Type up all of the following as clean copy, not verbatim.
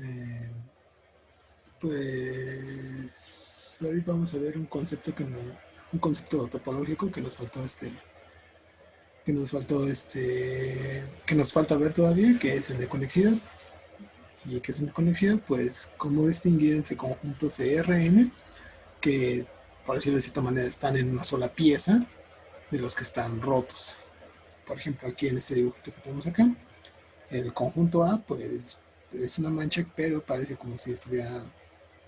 Eh, pues hoy vamos a ver un concepto un concepto topológico que nos falta ver todavía, que es el de conexidad. ¿Y qué es una conexidad? Pues cómo distinguir entre conjuntos de Rn que, por decirlo de cierta manera, están en una sola pieza de los que están rotos. Por ejemplo, aquí en este dibujito que tenemos acá, el conjunto A, pues es una mancha, pero parece como si estuviera,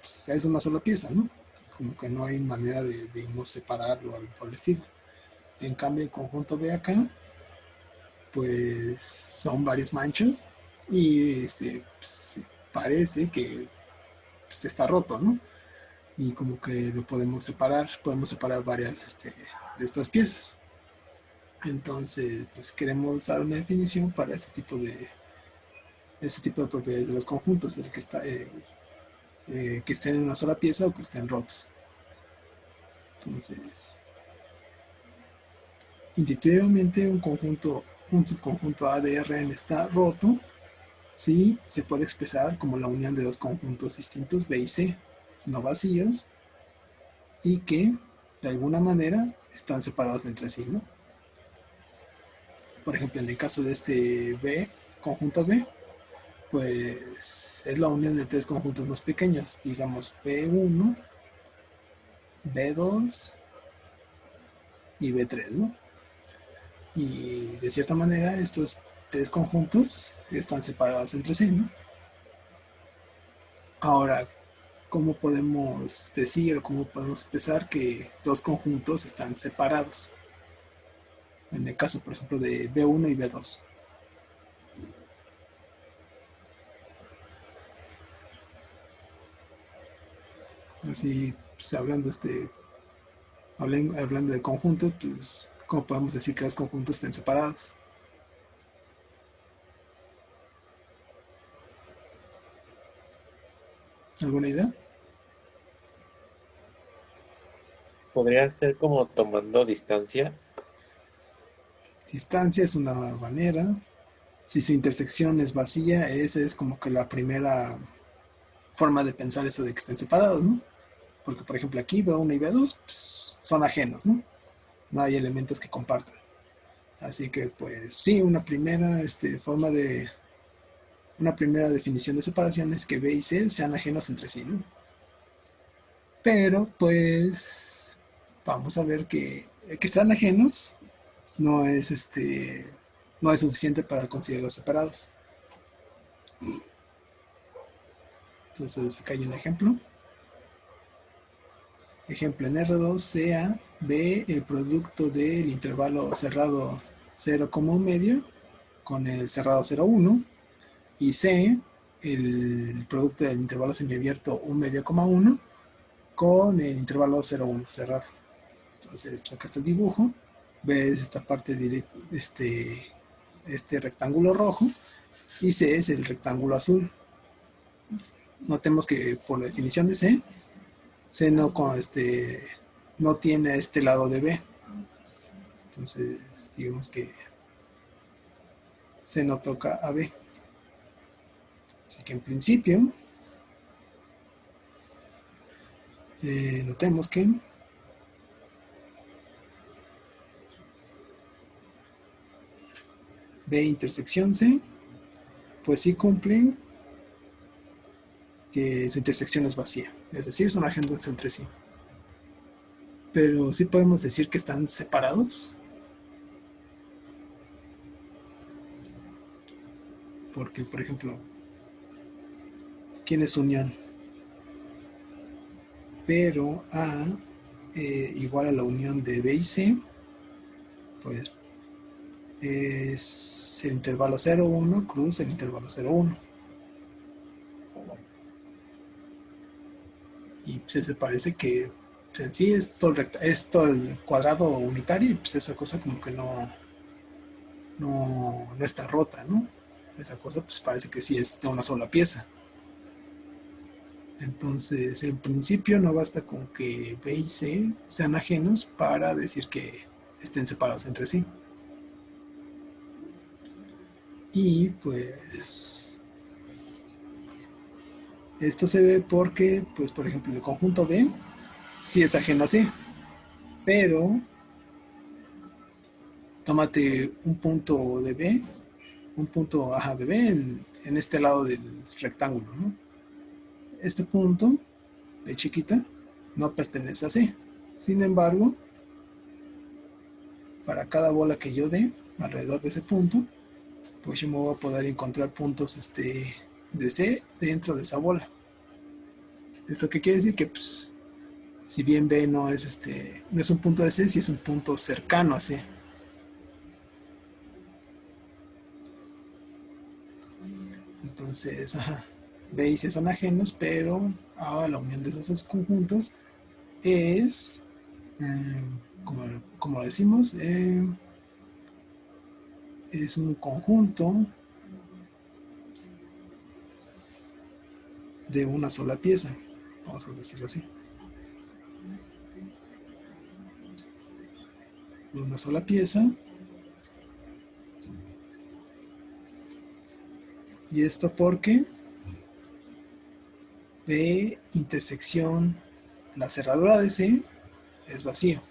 pues, es una sola pieza, ¿no? Como que no hay manera de digamos, separarlo o algo por el estilo. En cambio, el conjunto B acá, pues son varias manchas y pues, parece que pues, está roto, ¿no? Y como que lo podemos separar varias de estas piezas. Entonces, pues queremos dar una definición para este tipo de propiedades de los conjuntos, el que estén en una sola pieza o que estén rotos. Entonces, intuitivamente un subconjunto A de Rn está roto si se puede expresar como la unión de dos conjuntos distintos B y C, no vacíos, y que de alguna manera están separados entre sí, ¿no? Por ejemplo, en el caso de este B, conjunto B, pues es la unión de tres conjuntos más pequeños, digamos B1, B2 y B3, ¿no? Y de cierta manera estos tres conjuntos están separados entre sí, ¿no? Ahora, ¿cómo podemos decir o cómo podemos expresar que dos conjuntos están separados? En el caso, por ejemplo, de B1 y B2. Así, pues, hablando de conjuntos, pues, ¿cómo podemos decir que dos conjuntos estén separados? ¿Alguna idea? Podría ser como tomando distancia. Distancia es una manera. Si su intersección es vacía, esa es como que la primera forma de pensar eso de que estén separados, ¿no? Porque, por ejemplo, aquí B1 y B2 pues, son ajenos, ¿no? No hay elementos que compartan. Así que, pues, sí, una primera definición de separación es que B y C sean ajenos entre sí, ¿no? Pero, pues, vamos a ver que sean ajenos no es no es suficiente para considerarlos separados. Entonces, acá hay un ejemplo. Ejemplo, en R2 sea B el producto del intervalo cerrado 0,1 con el cerrado 0,1 y C el producto del intervalo semiabierto 1 medio, con el intervalo 0,1 cerrado. Entonces, pues acá está el dibujo. Ves esta parte de este rectángulo rojo y C es el rectángulo azul. Notemos que por la definición de C no tiene este lado de B. Entonces, digamos que C no toca a B. Así que en principio, notemos que B intersección C, pues sí cumplen que su intersección es vacía. Es decir, son ajenos entre sí. Pero sí podemos decir que están separados. Porque, por ejemplo, ¿quién es unión? Pero A igual a la unión de B y C, pues es el intervalo 0,1 cruz el intervalo 0,1. Y pues se parece que pues, en sí es todo el cuadrado unitario y pues esa cosa como que no está rota, ¿no? Esa cosa pues parece que sí es de una sola pieza. Entonces, en principio no basta con que B y C sean ajenos para decir que estén separados entre sí. Y pues Esto se ve porque, pues por ejemplo, el conjunto B sí es ajeno a C, pero tómate un punto de B, un punto de B en este lado del rectángulo, ¿no? Este punto de chiquita no pertenece a C. Sin embargo, para cada bola que yo dé alrededor de ese punto, pues yo me voy a poder encontrar puntos de C dentro de esa bola. ¿Esto qué quiere decir? Que pues, si bien B no es un punto de C, sí es un punto cercano a C. Entonces, B y C son ajenos, pero ahora la unión de esos dos conjuntos es, como decimos, es un conjunto de una sola pieza. Vamos a decirlo así. De una sola pieza. Y esto porque de intersección la cerradura de C es vacío.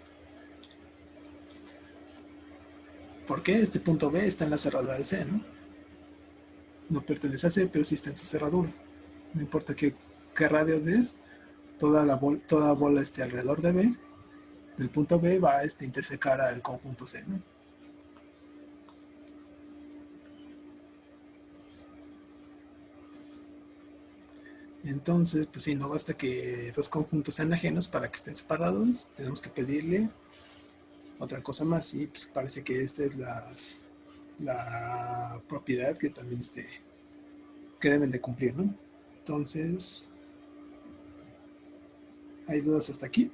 ¿Por qué? Este punto B está en la cerradura de C, ¿no? No pertenece a C, pero sí está en su cerradura. No importa qué radio es, toda bola alrededor de B, del punto B va a intersecar al conjunto C, ¿no? Entonces, pues sí, no basta que dos conjuntos sean ajenos para que estén separados, tenemos que pedirle otra cosa más, y pues parece que esta es la propiedad que también que deben de cumplir, ¿no? Entonces, ¿hay dudas hasta aquí?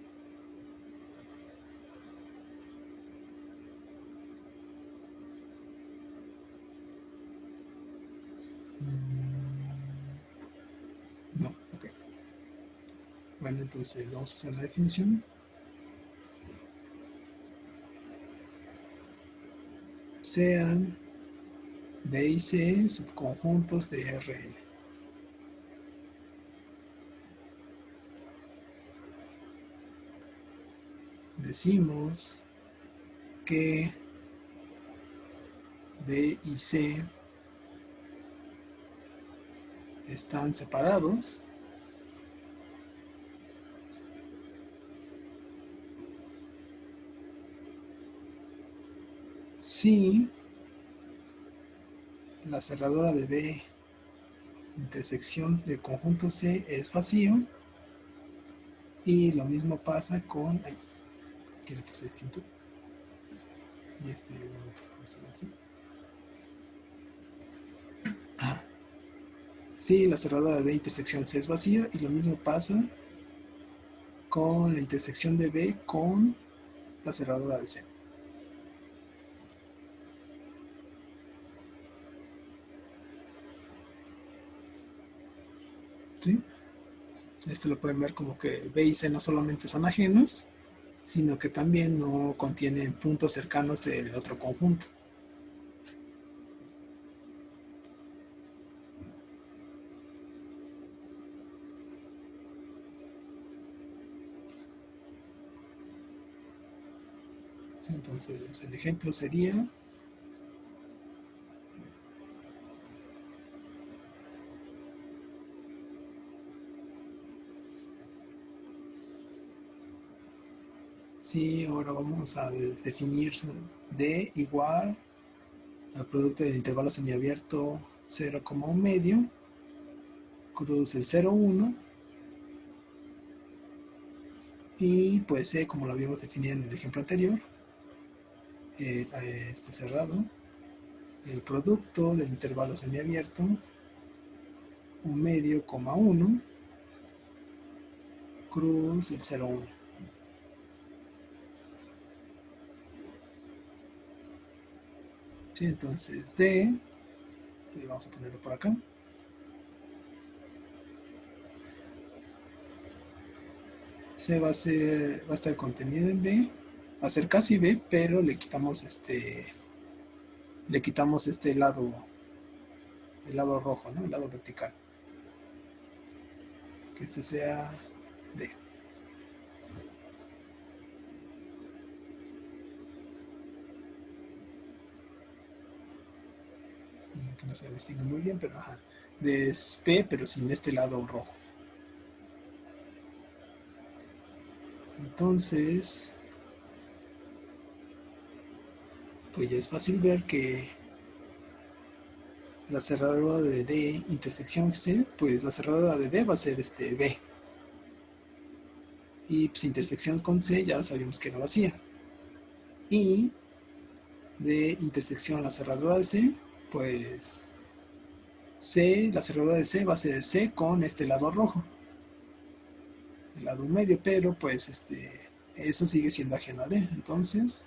No, ok. Bueno, entonces vamos a hacer la definición. Sean B y C subconjuntos de Rn. Decimos que B y C están separados si la cerradura de B intersección del conjunto C es vacío, y lo mismo pasa con, aquí le puse distinto, y no me puse como se así. Si la cerradura de B intersección C es vacía, y lo mismo pasa con la intersección de B con la cerradura de C. ¿Sí? Lo pueden ver como que B y C no solamente son ajenos, sino que también no contienen puntos cercanos del otro conjunto. ¿Sí? Entonces el ejemplo sería si ahora vamos a definir D igual al producto del intervalo semiabierto 0,1 medio cruz el 0,1, y pues C, como lo habíamos definido en el ejemplo anterior, cerrado, el producto del intervalo semiabierto 1 medio, 1 cruz el 0,1. ¿Sí? Entonces D, vamos a ponerlo por acá, C va a estar contenido en B, va a ser casi B, pero le quitamos el lado rojo, ¿no? El lado vertical. que este sea D. Que no se distingue muy bien, pero ajá. D es P, pero sin este lado rojo. Entonces, pues ya es fácil ver que la cerradura de D intersección C, pues la cerradura de D va a ser este B. Y pues intersección con C ya sabíamos que era vacía. Y de intersección la cerradura de C, pues C, la cerradura de C va a ser C con este lado rojo, el lado medio, pero pues eso sigue siendo ajeno a D. Entonces,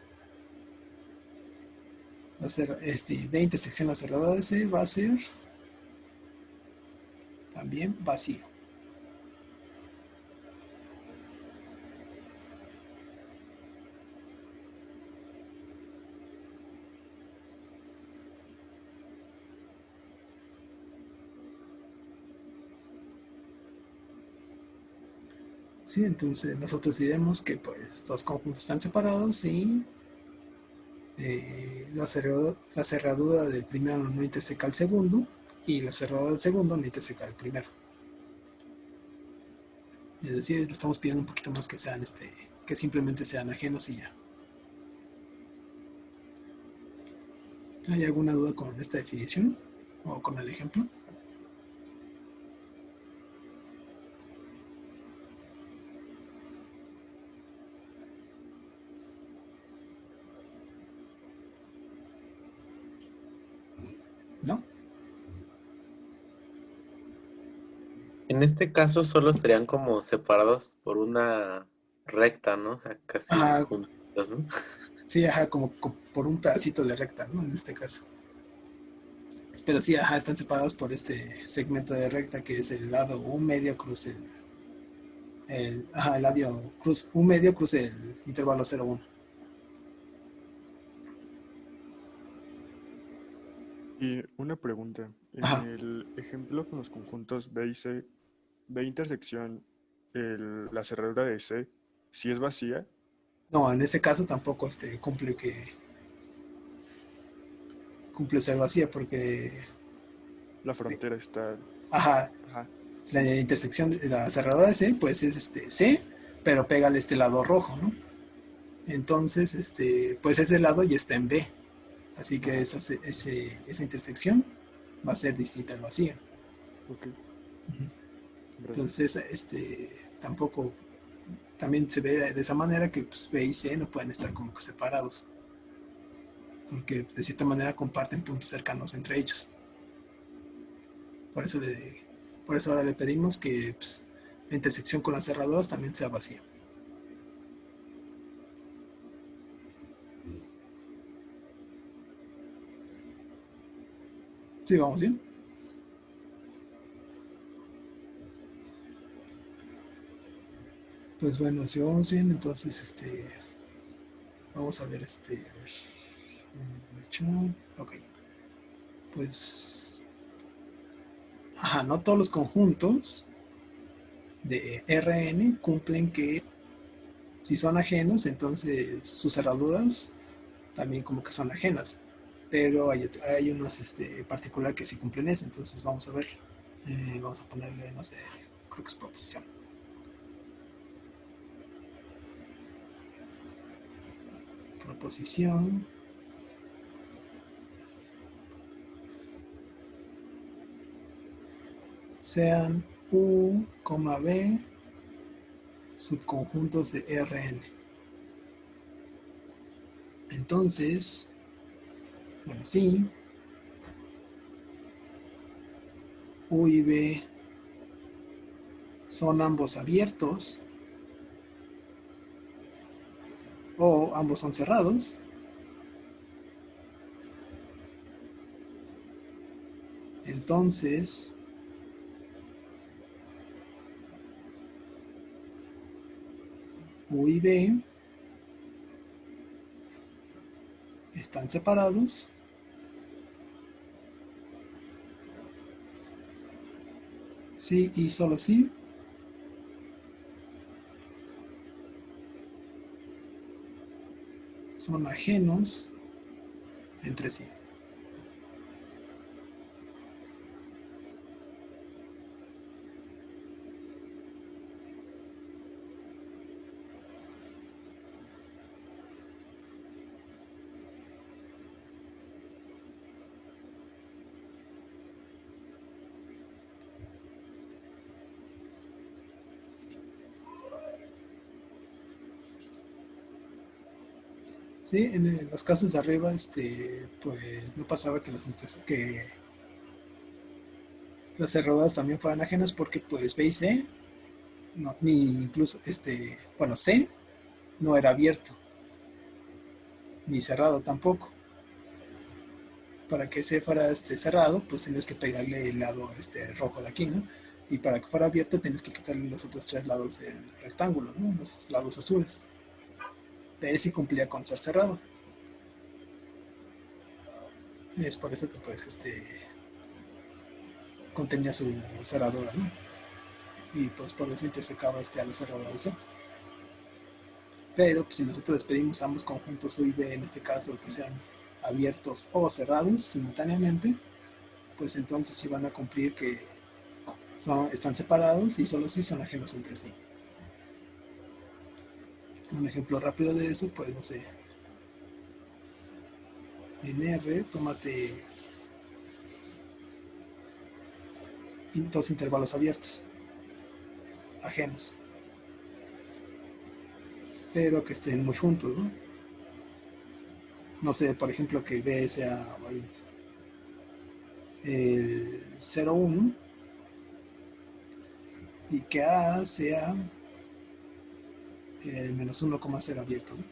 de intersección la cerradura de C va a ser también vacío. Sí, entonces nosotros diremos que pues estos conjuntos están separados y la cerradura del primero no interseca al segundo y la cerradura del segundo no interseca al primero. Es decir, le estamos pidiendo un poquito más que sean que simplemente sean ajenos y ya. ¿Hay alguna duda con esta definición o con el ejemplo? ¿No? En este caso solo estarían como separados por una recta, ¿no? O sea, casi Ajá, juntos, ¿no? sí, ajá, como por un pedacito de recta, ¿no? En este caso. Pero sí, ajá, están separados por este segmento de recta que es el lado un medio cruz el lado cruz, un medio cruz el intervalo 0,1. Y una pregunta, en Ajá. el ejemplo con los conjuntos B y C, B intersección, la cerradura de C, si es vacía, No, en ese caso tampoco cumple ser vacía porque, la frontera está, ajá, ajá, la sí, intersección de la cerradura de C, pues es C, pero pégale este lado rojo, ¿no? Entonces, pues ese lado ya está en B. Así que ajá, esa intersección va a ser distinta al vacío. ok, gracias. Entonces, tampoco, también se ve de esa manera que pues, B y C no pueden estar como que separados. Porque de cierta manera comparten puntos cercanos entre ellos. Por eso, por eso ahora le pedimos que pues, la intersección con las cerraduras también sea vacía. ¿Sí vamos bien? Pues bueno, si vamos bien, entonces vamos a ver ok, pues ajá, no todos los conjuntos de Rn cumplen que si son ajenos, entonces sus cerraduras también como que son ajenas. Pero hay unos en particular que sí cumplen eso, entonces vamos a ver. Vamos a ponerle, no sé, creo que es proposición. Proposición. Sean U, B subconjuntos de Rn. Entonces, bueno, sí, U y B son ambos abiertos o ambos son cerrados. Entonces, U y B están separados sí y solo sí son ajenos entre sí. Sí, en los casos de arriba, pues no pasaba que las cerraduras también fueran ajenas porque pues B y C, no, ni incluso, bueno, C no era abierto, ni cerrado tampoco. Para que C fuera cerrado, pues tienes que pegarle el lado rojo de aquí, ¿no? Y para que fuera abierto tienes que quitarle los otros tres lados del rectángulo, ¿no? Los lados azules. B sí cumplía con ser cerrado. Y es por eso que pues contenía su cerradura, ¿no? Y pues por eso intersecaba a la cerradura de C. Pero pues, si nosotros les pedimos ambos conjuntos U y B, en este caso que sean abiertos o cerrados simultáneamente, pues entonces sí van a cumplir que están separados y solo si son ajenos entre sí. Un ejemplo rápido de eso, pues no sé, en R, tómate dos intervalos abiertos, ajenos, pero que estén muy juntos, ¿no? No sé, por ejemplo, que B sea el 0,1 y que A sea el menos 1,0 abierto, ¿no?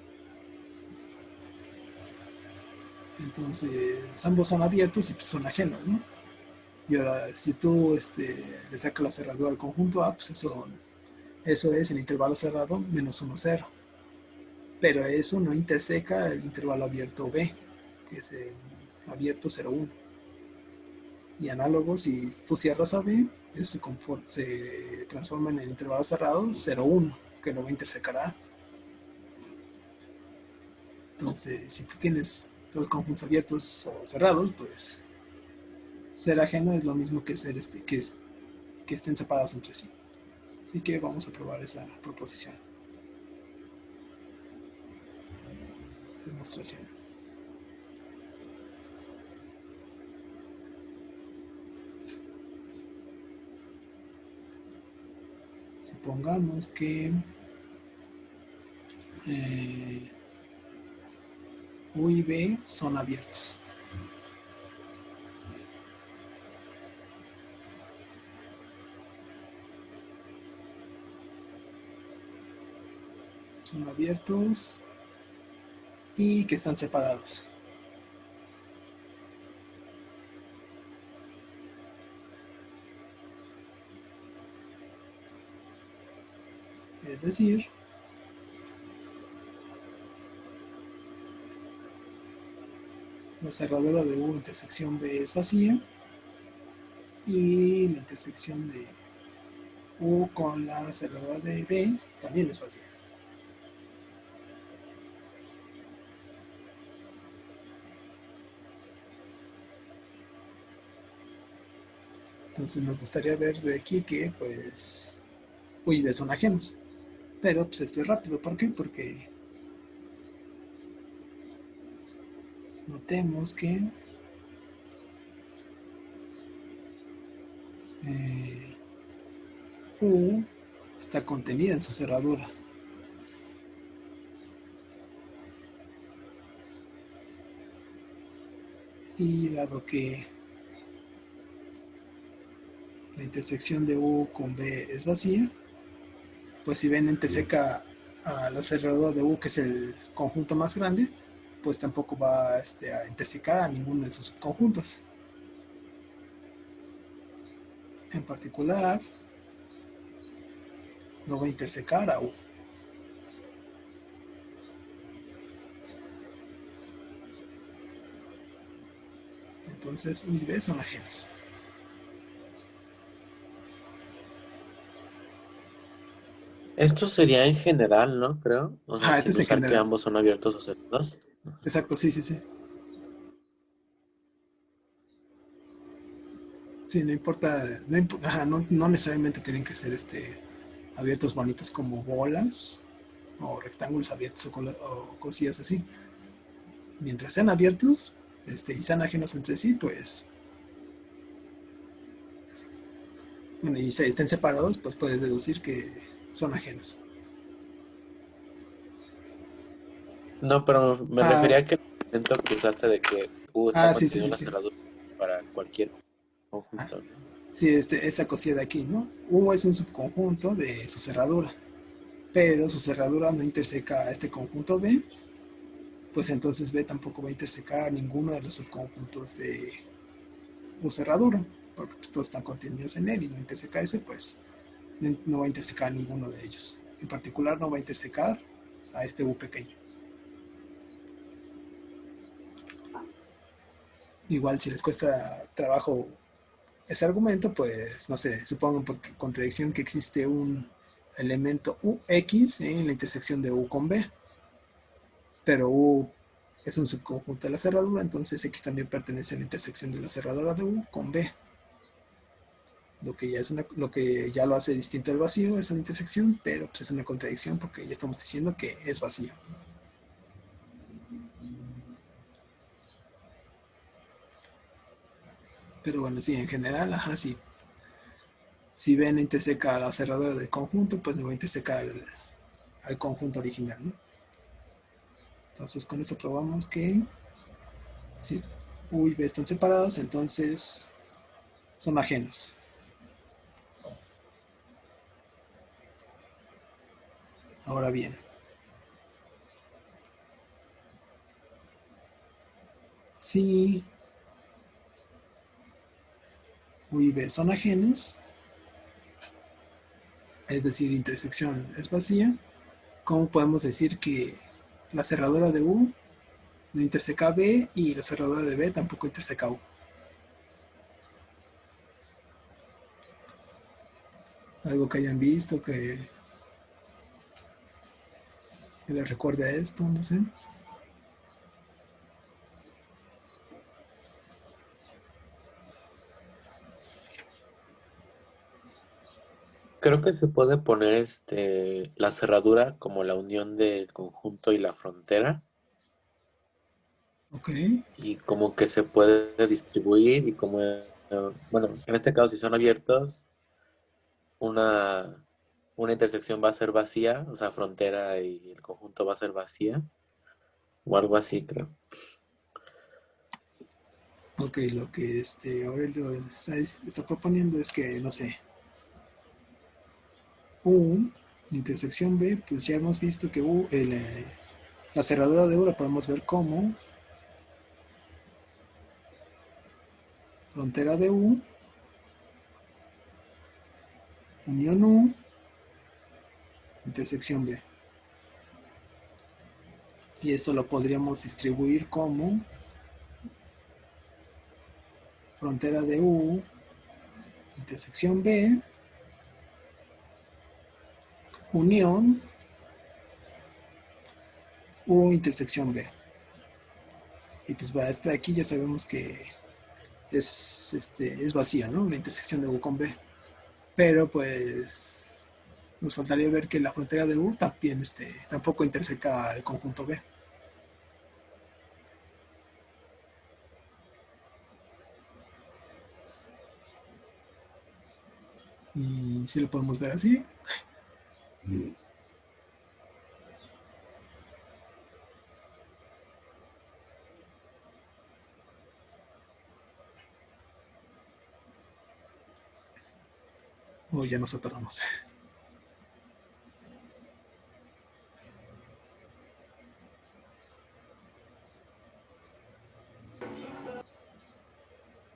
Entonces, ambos son abiertos y pues, son ajenos, ¿no? Y ahora, si tú le sacas la cerradura al conjunto A, pues eso es el intervalo cerrado menos 1, 0. Pero eso no interseca el intervalo abierto B, que es el abierto 0, 1. Y análogo, si tú cierras a B, eso se transforma en el intervalo cerrado 0, 1, que no va a intersecar a A. Entonces, si tú tienes dos conjuntos abiertos o cerrados, pues ser ajeno es lo mismo que ser que estén separados entre sí. Así que vamos a probar esa proposición. Demostración. Supongamos que U y B son abiertos. Son abiertos y que están separados. Es decir, la cerradura de U intersección B es vacía y la intersección de U con la cerradura de B también es vacía. Entonces nos gustaría ver de aquí que pues U y B son ajenos. Pero pues esto es rápido, ¿por qué? Porque notemos que U está contenida en su cerradura. Y dado que la intersección de U con B es vacía, pues si B interseca a la cerradura de U, que es el conjunto más grande, pues tampoco va a intersecar a ninguno de sus subconjuntos. En particular, no va a intersecar a U. Entonces U y B son ajenos. Esto sería en general, ¿no? Creo. O sea, Ajá, este sin es en usar que general. ambos son abiertos o cerrados. Exacto, sí, sí, sí. Sí, no importa, ajá, no necesariamente tienen que ser abiertos bonitos como bolas o rectángulos abiertos o cosillas así. Mientras sean abiertos y sean ajenos entre sí, pues, bueno, y estén separados, pues puedes deducir que son ajenos. No, pero me Ah, refería a que el argumento que usaste de que está sí, sí, contenido sí, en la sí. cerradura para cualquier Ah, conjunto, ¿no? sí, esta cosilla de aquí, ¿no? U es un subconjunto de su cerradura, pero su cerradura no interseca a este conjunto B, pues entonces B tampoco va a intersecar a ninguno de los subconjuntos de U cerradura, porque pues, todos están contenidos en él y no interseca ese, pues no va a intersecar a ninguno de ellos. En particular no va a intersecar a este U pequeño. Igual si les cuesta trabajo ese argumento, pues no sé, supongan por contradicción que existe un elemento UX en la intersección de U con B, pero U es un subconjunto de la cerradura, entonces X también pertenece a la intersección de la cerradura de U con B. Lo que ya lo hace distinto al vacío, esa intersección, pero pues es una contradicción porque ya estamos diciendo que es vacío. Pero bueno, sí, en general, ajá, sí. Si B no interseca a la cerradura del conjunto, pues no va a intersecar al conjunto original, ¿no? Entonces con eso probamos que si U y B están separados, entonces son ajenos. Ahora bien, si U y B son ajenos, es decir, la intersección es vacía, ¿cómo podemos decir que la cerradura de U no interseca B y la cerradura de B tampoco interseca U? Algo que hayan visto que les recuerde a esto, no sé. Creo que se puede poner la cerradura como la unión del conjunto y la frontera, Ok, y como que se puede distribuir y como, bueno, en este caso si son abiertos, una, una intersección va a ser vacía, o sea, frontera y el conjunto va a ser vacía, o algo así, creo. ok, lo que Aurelio está proponiendo es que, no sé, U, intersección B, pues ya hemos visto que la cerradura de U la podemos ver como frontera de U, unión U, intersección B. Y esto lo podríamos distribuir como frontera de U, intersección B, unión U, intersección B. Y pues para de aquí ya sabemos que es vacía, ¿no? La intersección de U con B. Pero pues nos faltaría ver que la frontera de U también tampoco interseca el conjunto B. Y si lo podemos ver así, o ya nos atoramos.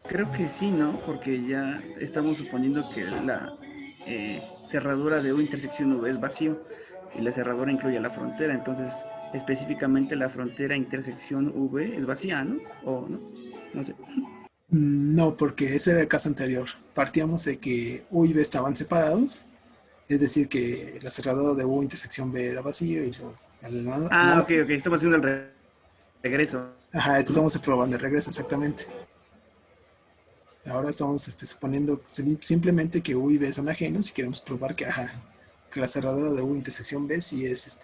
Creo que sí, ¿no? Porque ya estamos suponiendo que la cerradura de U intersección V es vacío y la cerradura incluye la frontera, entonces específicamente la frontera intersección V es vacía, ¿no? O no, no sé. No, porque ese era el caso anterior. Partíamos de que U y B estaban separados Es decir, que la cerradura de U intersección B era vacío y el Ah, ok, análogo. ok, estamos haciendo el regreso. Ajá, esto estamos probando el regreso, exactamente. Ahora estamos suponiendo simplemente que U y B son ajenos y queremos probar que, ajá, que la cerradura de U intersección B sí es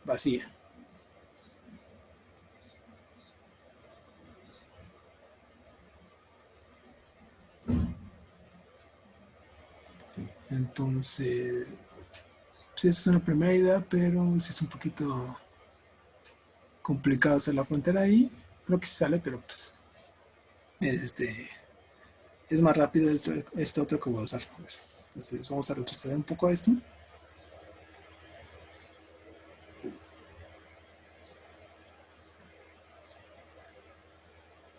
vacía. Entonces, sí, esa es una primera idea, pero sí es un poquito complicado hacer la frontera ahí. Creo que sí sale, pero pues es, es más rápido este otro que voy a usar. Entonces vamos a retroceder un poco a esto.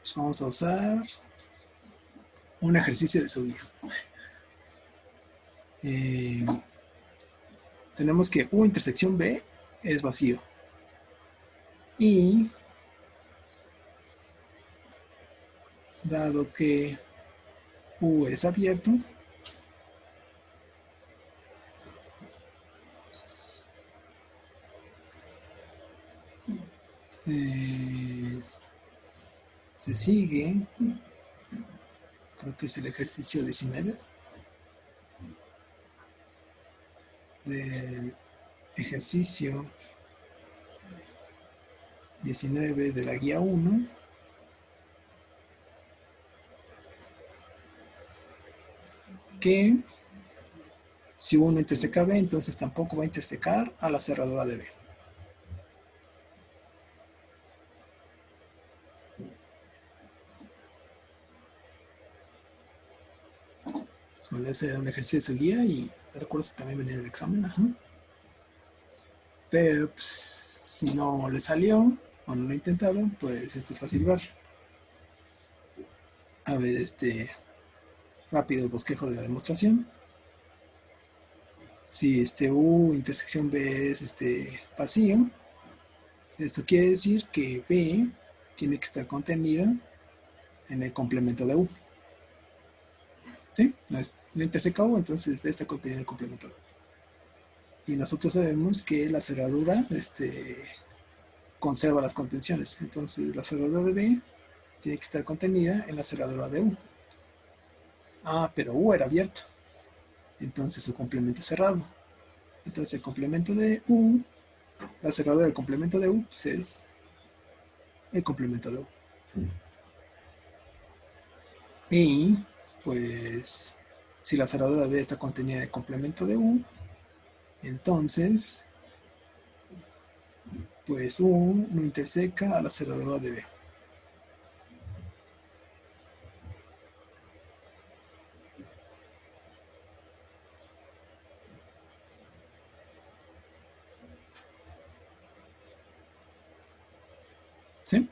Pues vamos a usar un ejercicio de subida. Eh, tenemos que U intersección B es vacío. Y dado que U es abierto, eh, se sigue, creo que es el ejercicio 19 del ejercicio 19 de la guía 1, que si uno interseca B, entonces tampoco va a intersecar a la cerradura de B. Suele ser un ejercicio de su guía y recuerdo si también venía en el examen. Ajá. Pero pues, si no le salió o no lo intentaron, pues esto es fácil ver. A ver, rápido bosquejo de la demostración. Si U intersección B es vacío, esto quiere decir que B tiene que estar contenida en el complemento de U. ¿Sí? No interseca U, entonces B está contenida en el complemento de U. Y nosotros sabemos que la cerradura conserva las contenciones. Entonces la cerradura de B tiene que estar contenida en la cerradura de U. Ah, pero U era abierto. Entonces su complemento es cerrado. Entonces el complemento de U, la cerradura del complemento de U, pues es el complemento de U. Y pues si la cerradura de B está contenida en el complemento de U, entonces pues U no interseca a la cerradura de B. ¿Sí?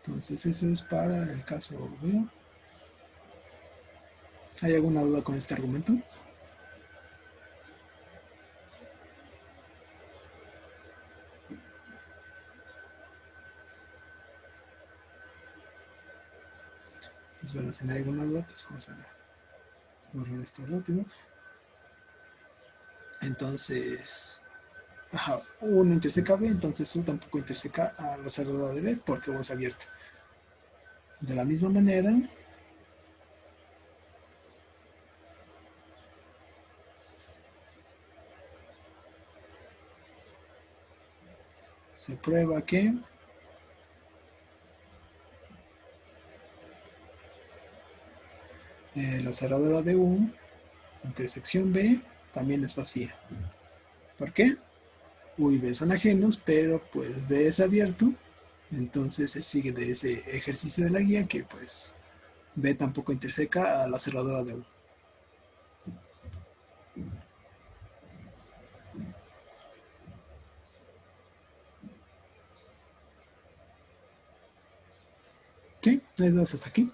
Entonces eso es para el caso B. ¿Hay alguna duda con este argumento? Pues bueno, si no hay alguna duda, pues vamos a borrar esto rápido. Entonces, ajá, U no interseca B, entonces U tampoco interseca a la cerradura de B porque U es abierta. De la misma manera, se prueba que la cerradura de U, intersección B, también es vacía. ¿Por qué? U y B son ajenos, pero pues B es abierto, entonces se sigue de ese ejercicio de la guía que pues B tampoco interseca a la cerradura de U. ¿Sí? ¿Hay dudas hasta aquí?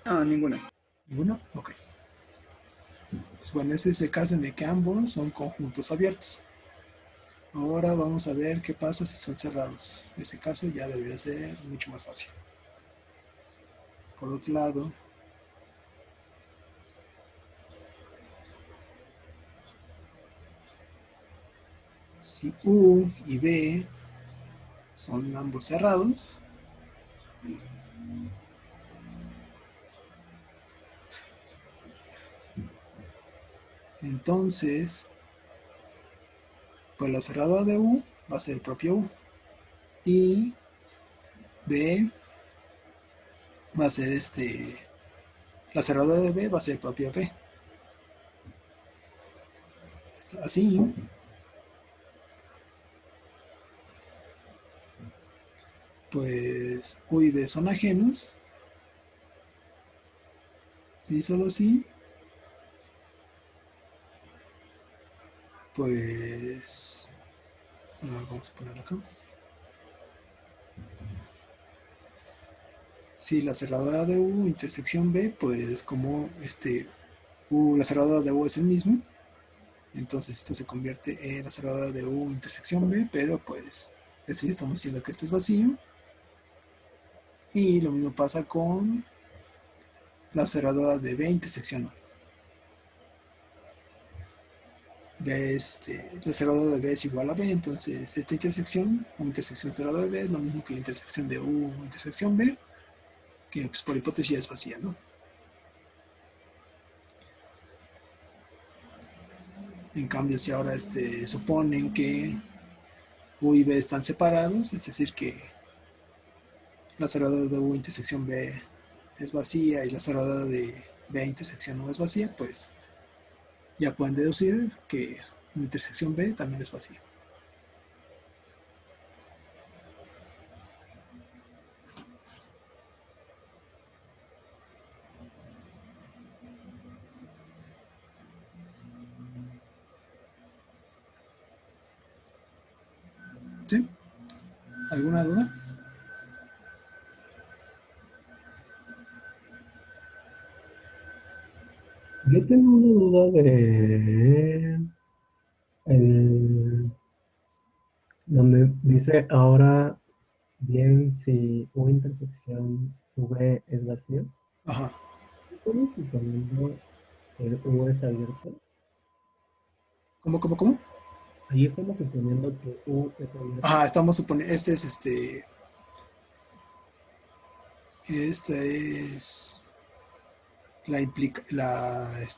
No, ninguna. ¿Ninguno? Ok. Pues bueno, ese es el caso en el que ambos son conjuntos abiertos. Ahora vamos a ver qué pasa si están cerrados. En ese caso ya debería ser mucho más fácil. Por otro lado, si U y B son ambos cerrados, entonces pues la cerradura de U va a ser el propio U y B va a ser la cerradura de B va a ser el propio B. Así, pues U y B son ajenos. Si solo así, pues vamos a ponerlo acá. Si la cerradura de U intersección B, pues como la cerradura de U es el mismo, entonces esto se convierte en la cerradura de U intersección B, pero pues estamos diciendo que este es vacío. Y lo mismo pasa con la cerradura de B intersección U. La cerradura de B es igual a B, entonces esta intersección, U intersección cerradura de B, es lo mismo que la intersección de U intersección B, que pues, por hipótesis es vacía, ¿no? En cambio, si ahora suponen que U y B están separados, es decir, que la cerradura de U intersección B es vacía y la cerradura de B intersección U es vacía, pues ya pueden deducir que U intersección B también es vacía. ¿Sí? ¿Alguna duda? Yo tengo una duda de donde dice ahora bien si U intersección V es vacío. Ajá. ¿Estamos suponiendo que el U es abierto? ¿Cómo? Ahí estamos suponiendo que U es abierto. Ajá, estamos suponiendo, esta es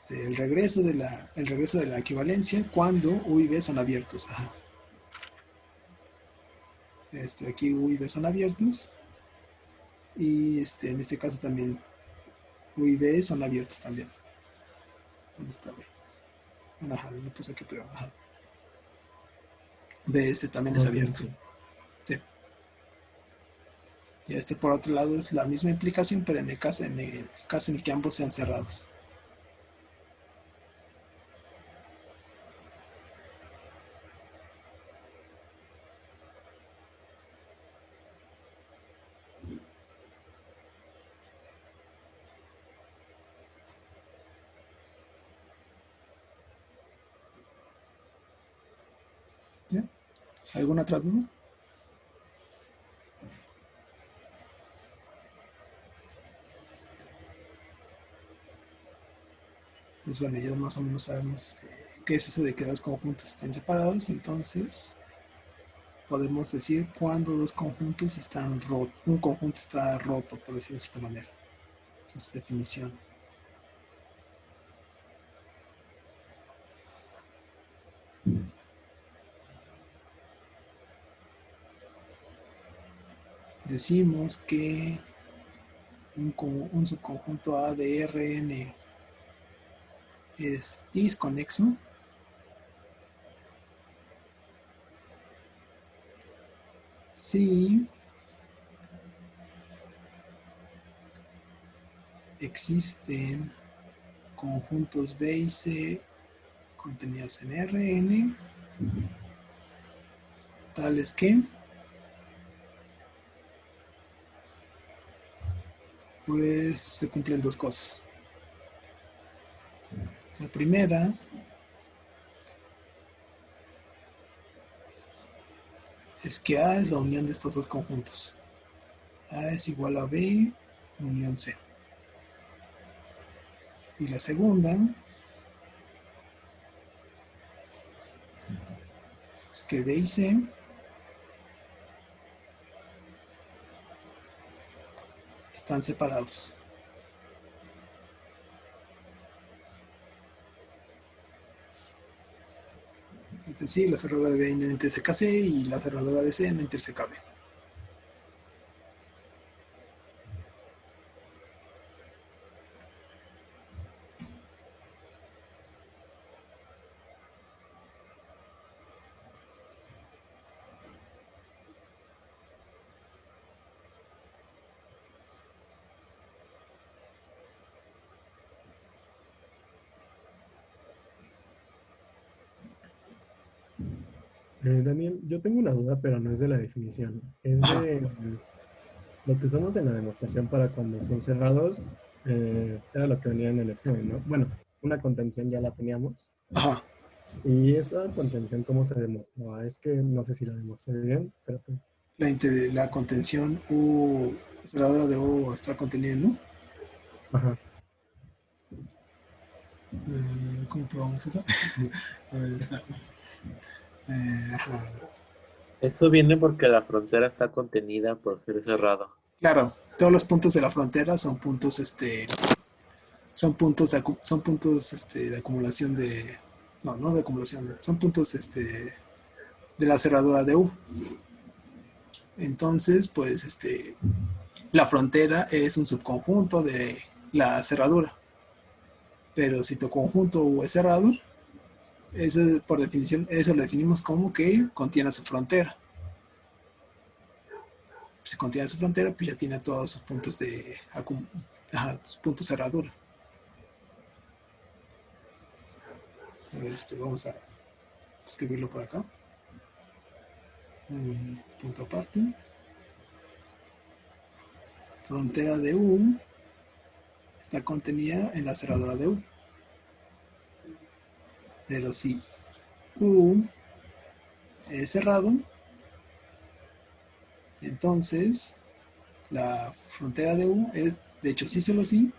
el regreso de la equivalencia cuando U y B son abiertos. Ajá. Aquí U y B son abiertos y en este caso también U y B son abiertos también. ¿Dónde está B? Bueno, ajá, no lo puse aquí, pero ajá. B también es Ok, abierto. sí. Sí. Y por otro lado es la misma implicación, pero en el caso en el que ambos sean cerrados. ¿Sí? ¿Alguna otra duda? Pues bueno, ya más o menos sabemos qué es eso de que dos conjuntos estén separados, entonces podemos decir cuando dos conjuntos están rotos, un conjunto está roto, por decirlo de cierta manera. Entonces, definición. Decimos que un subconjunto A de Rn es disconexo si existen conjuntos B y C contenidos en Rn, tales que pues se cumplen dos cosas. La primera es que A es la unión de estos dos conjuntos. A es igual a B unión C. Y la segunda es que B y C están separados. Es decir, la cerradura de B no interseca C y la cerradura de C no interseca B. Daniel, yo tengo una duda, pero no es de la definición. Es Ajá, de lo que usamos en la demostración para cuando son cerrados. Era lo que venía en el examen, ¿no? Bueno, una contención ya la teníamos. ajá. Y esa contención, ¿cómo se demostraba? Es que no sé si la demostré bien, pero pues, La contención U, la cerradura de U está contenida en U. ajá. ¿Cómo probamos eso? A ver, espera. Ajá. Eso viene porque la frontera está contenida por ser cerrado. Claro, todos los puntos de la frontera son puntos, son puntos, de acumulación de, no de acumulación, son puntos, de la cerradura de U. Entonces, pues, la frontera es un subconjunto de la cerradura. Pero si tu conjunto U es cerrado, eso por definición, eso lo definimos como que contiene su frontera. Si contiene su frontera, pues ya tiene todos sus puntos sus puntos cerradura. A ver, vamos a escribirlo por acá. Un punto aparte. Frontera de U está contenida en la cerradura de U. Pero si U es cerrado, entonces la frontera de U es, de hecho, sí solo sí,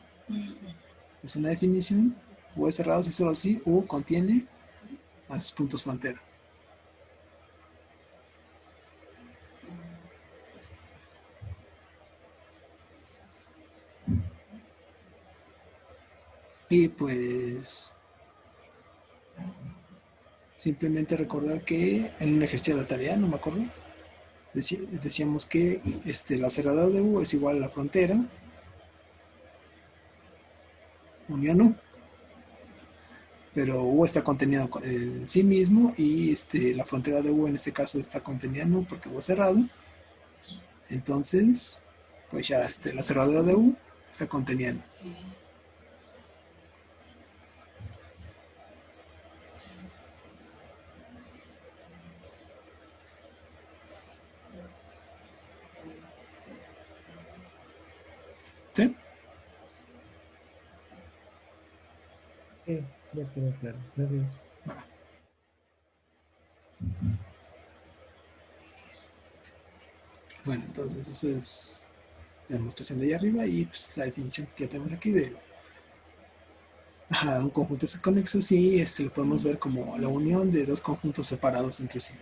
es una definición. U es cerrado si solo sí, U contiene a sus puntos frontera. Y pues simplemente recordar que en un ejercicio de la tarea, no me acuerdo, decíamos que la cerradura de U es igual a la frontera unión U, pero U está contenido en sí mismo y la frontera de U en este caso está contenida en U porque U es cerrado. Entonces, pues ya la cerradura de U está contenida en U. ¿Sí? Sí, ya quedó claro. Gracias. Bueno, entonces esa es la demostración de ahí arriba y pues, la definición que ya tenemos aquí de un conjunto conexo, sí, lo podemos ver como la unión de dos conjuntos separados entre sí.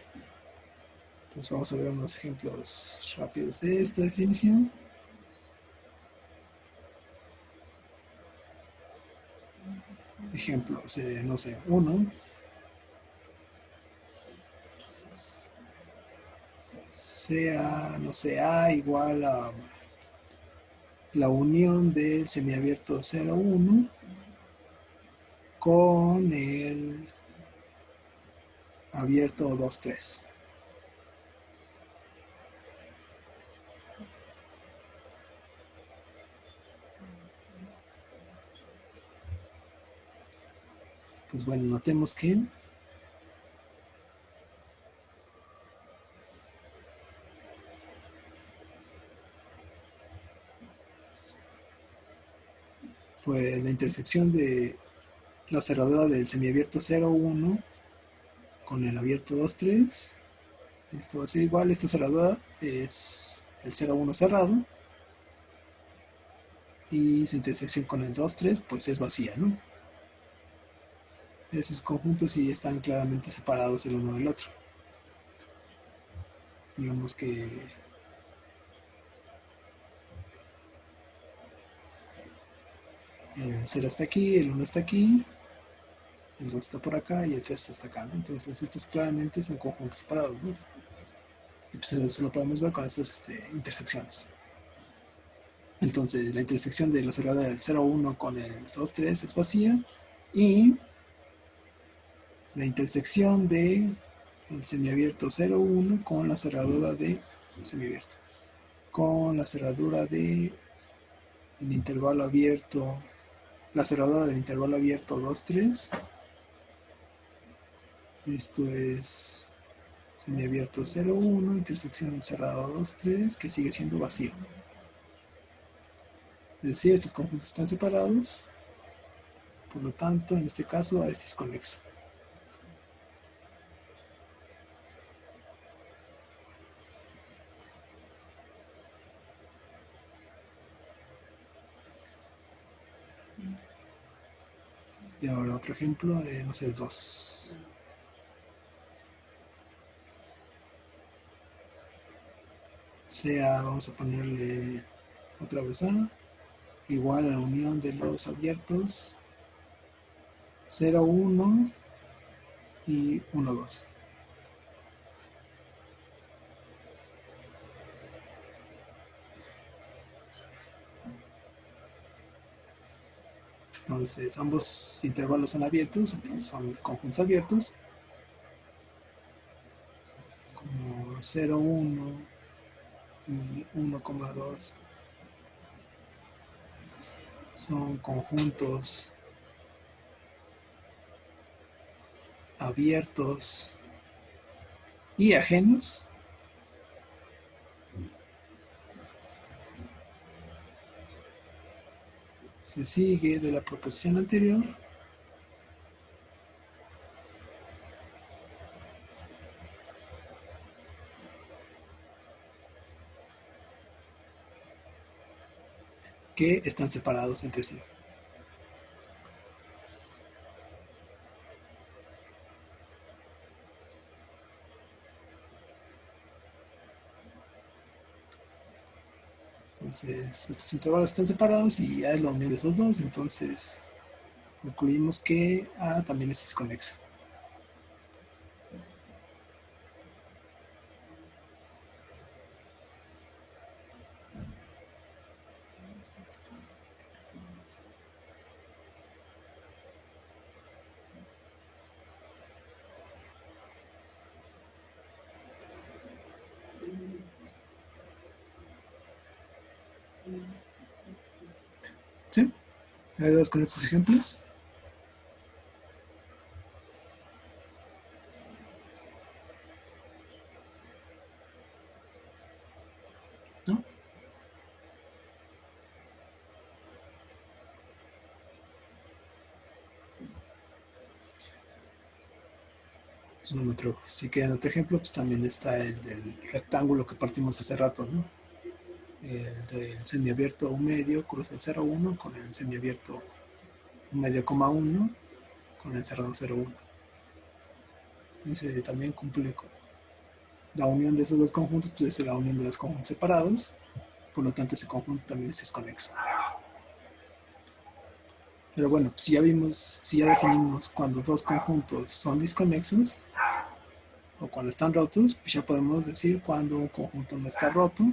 Entonces vamos a ver unos ejemplos rápidos de esta definición. Ejemplos, no sé, uno sea, no sé, A igual a la unión del semiabierto 0,1 con el abierto 2,3. Pues bueno, notemos que pues la intersección de la cerradura del semiabierto 0,1 con el abierto 2,3 Esto va a ser igual, esta cerradura es el 0,1 cerrado y su intersección con el 2,3 pues es vacía, ¿no? Esos conjuntos sí están claramente separados el uno del otro. Digamos que el 0 está aquí, el 1 está aquí, el 2 está por acá y el 3 está acá, ¿no? Entonces estos claramente son conjuntos separados, ¿no? Y pues eso lo podemos ver con estas intersecciones. Entonces la intersección de la cerradura del 0,1 con el 2,3 es vacía y la intersección de el semiabierto 0,1 con la cerradura de semiabierto, con la cerradura de el intervalo abierto, la cerradura del intervalo abierto 2,3. Esto es semiabierto 0,1, intersección del cerrado 2,3, que sigue siendo vacío. Es decir, estos conjuntos están separados, por lo tanto, en este caso, es disconexo. Y ahora otro ejemplo, no sé, el 2. Sea, vamos a ponerle otra vez A, igual a la unión de los abiertos 0,1 y 1,2. Entonces, ambos intervalos son abiertos, entonces son conjuntos abiertos, como 0,1 y 1,2 son conjuntos abiertos y ajenos. Se sigue de la proposición anterior que están separados entre sí. Entonces, estos intervalos están separados y A es la unión de esos dos, entonces concluimos que A también es disconexo. ¿Sí? ¿Me ayudas con estos ejemplos? ¿No? Si queda otro ejemplo, pues también está el del rectángulo que partimos hace rato, ¿no? El del semiabierto 1 medio cruza el 0,1 con el semiabierto 1 medio, 1 con el cerrado 0,1. Ese también cumple con la unión de esos dos conjuntos, pues es la unión de dos conjuntos separados, por lo tanto ese conjunto también es desconexo. Pero bueno, si ya vimos, si ya definimos cuando dos conjuntos son disconexos o cuando están rotos, pues ya podemos decir cuando un conjunto no está roto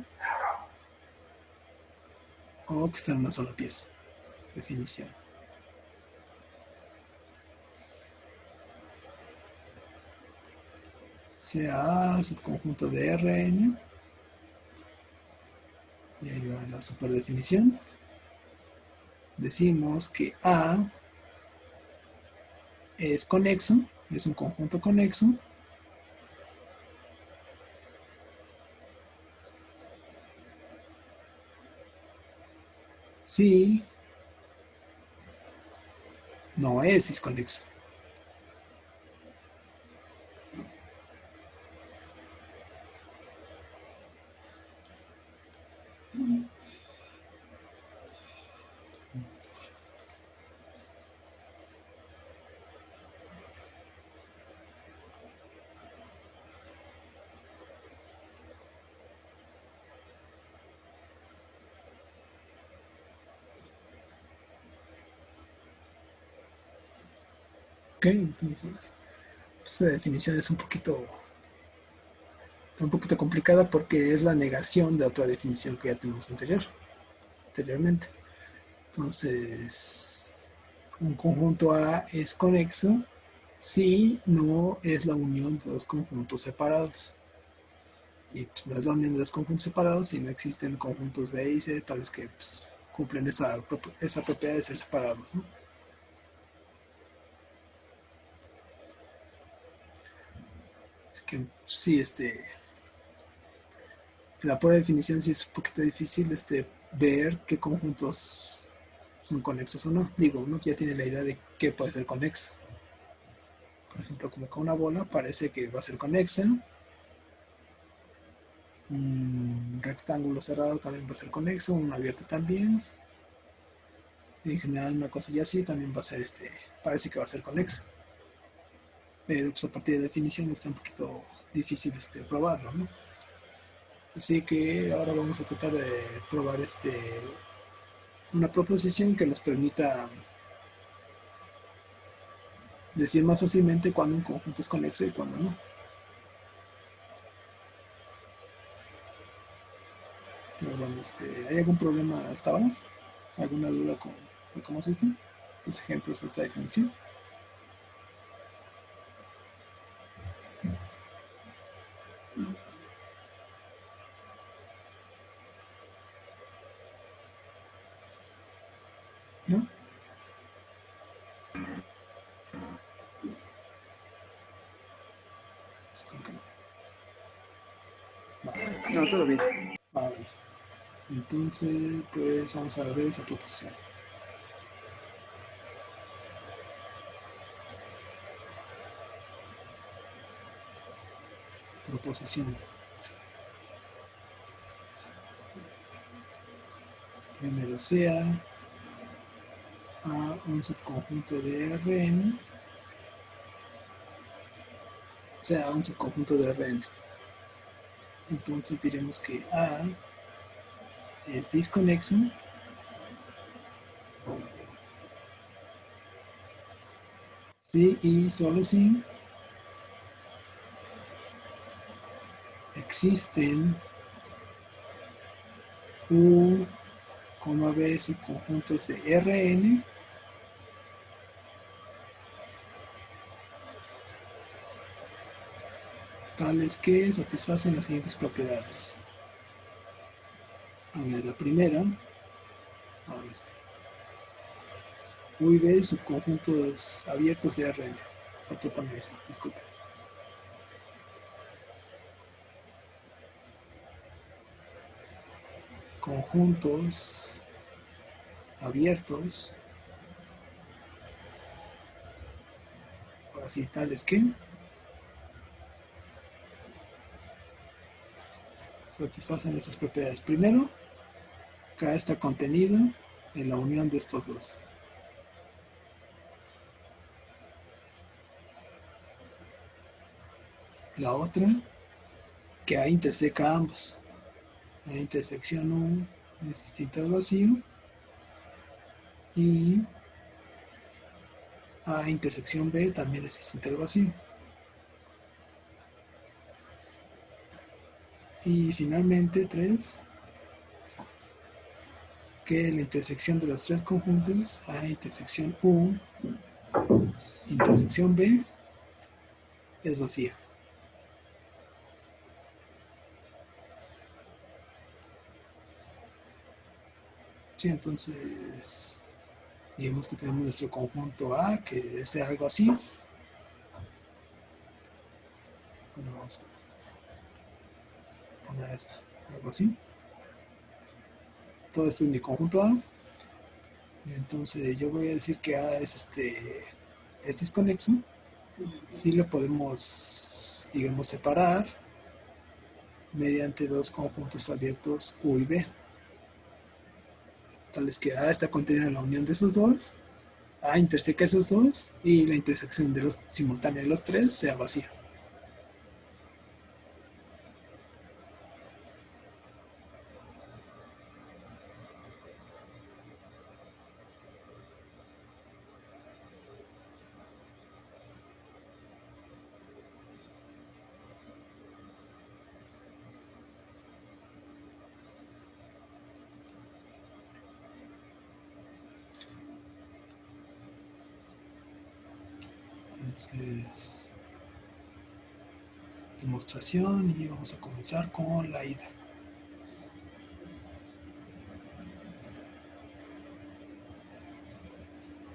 o que está en una sola pieza. Definición. Sea A subconjunto de Rn, y ahí va la superdefinición. Decimos que A es conexo, es un conjunto conexo, si no es disconexo. Ok, entonces, pues, la definición es un poquito complicada porque es la negación de otra definición que ya tenemos anteriormente. Entonces, un conjunto A es conexo si no es la unión de dos conjuntos separados. Y pues no es la unión de dos conjuntos separados si no existen conjuntos B y C, tales que pues, cumplen esa propiedad de ser separados, ¿no? Así que sí, la pura definición sí es un poquito difícil ver qué conjuntos son conexos o no. Digo, uno ya tiene la idea de qué puede ser conexo. Por ejemplo, como con una bola parece que va a ser conexa. Un rectángulo cerrado también va a ser conexo, un abierto también. Y en general una cosilla así también va a ser parece que va a ser conexo. Pero pues a partir de definición está un poquito difícil probarlo, ¿no? Así que ahora vamos a tratar de probar una proposición que nos permita decir más fácilmente cuándo un conjunto es conexo y cuándo no. Pero bueno, ¿hay algún problema hasta ahora? ¿Alguna duda con cómo es esto? Los ejemplos de esta definición. ¿No? Pues como que no. Va, No, todo bien. va, bueno. Entonces, pues vamos a ver esa proposición. Proposición. Primero sea a un subconjunto de Rn, sea un subconjunto de Rn. Entonces diremos que A es disconexo si y solo si existen U, B subconjuntos de Rn tales que satisfacen las siguientes propiedades. A ver, la primera, U y B subconjuntos abiertos de Rn. Falta poner eso, disculpe. Conjuntos abiertos, ahora sí, tales que satisfacen estas propiedades. Primero, K está contenido en la unión de estos dos. La otra, que A interseca a ambos. La intersección U es distinta al vacío y A intersección B también es distinta al vacío. Y finalmente, 3, que la intersección de los tres conjuntos, A intersección U, intersección B, es vacía. Sí, entonces, digamos que tenemos nuestro conjunto A, que es algo así. Bueno, vamos a poner algo así. Todo esto es mi conjunto A. Entonces yo voy a decir que A es es desconexo. Sí lo podemos, digamos, separar mediante dos conjuntos abiertos U y B. Tales que A está contenida en la unión de esos dos, A interseca esos dos y la intersección de los simultánea de los tres sea vacía. Entonces, demostración y vamos a comenzar con la ida.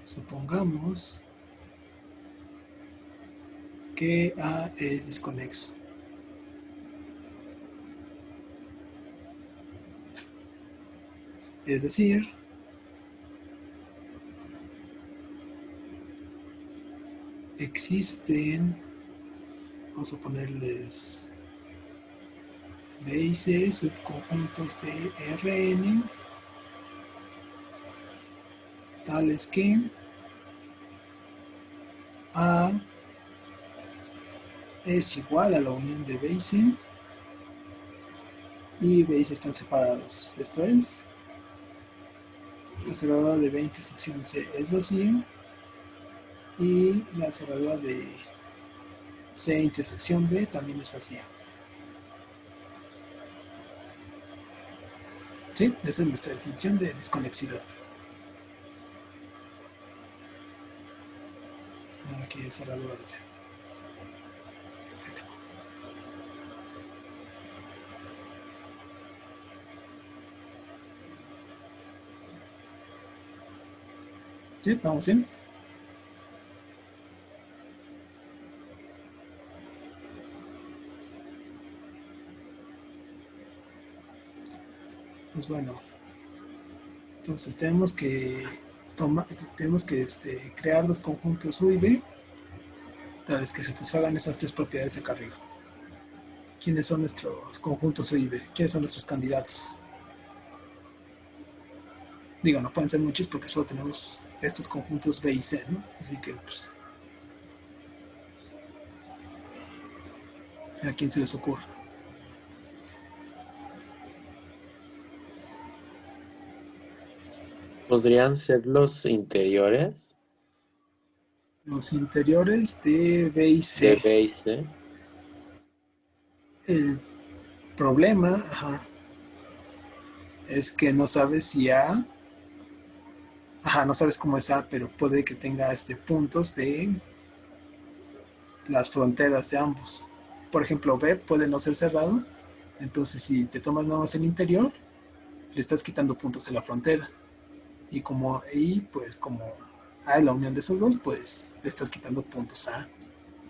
Supongamos que A es desconexo. Es decir, existen, vamos a ponerles B y C, subconjuntos de Rn, tales que A es igual a la unión de B y C, y B y C están separados. Esto es, la cerradura de B intersección C es vacío, y la cerradura de C intersección B también es vacía. ¿Sí? Esa es nuestra definición de desconexidad. Aquí es cerradura de C. ¿Sí? ¿Vamos bien? Pues bueno, entonces tenemos que crear dos conjuntos U y B, tales que satisfagan esas tres propiedades de acá arriba. ¿Quiénes son nuestros conjuntos U y B? ¿Quiénes son nuestros candidatos? Digo, no pueden ser muchos porque solo tenemos estos conjuntos B y C, ¿no? Así que, pues, ¿a quién se les ocurre? ¿Podrían ser los interiores Los interiores de B y de C. B y C? El problema, es que no sabes si A, no sabes cómo es A, pero puede que tenga puntos de las fronteras de ambos. Por ejemplo, B puede no ser cerrado, entonces si te tomas nada más el interior, le estás quitando puntos en la frontera. Y pues como A es la unión de esos dos, pues le estás quitando puntos a A.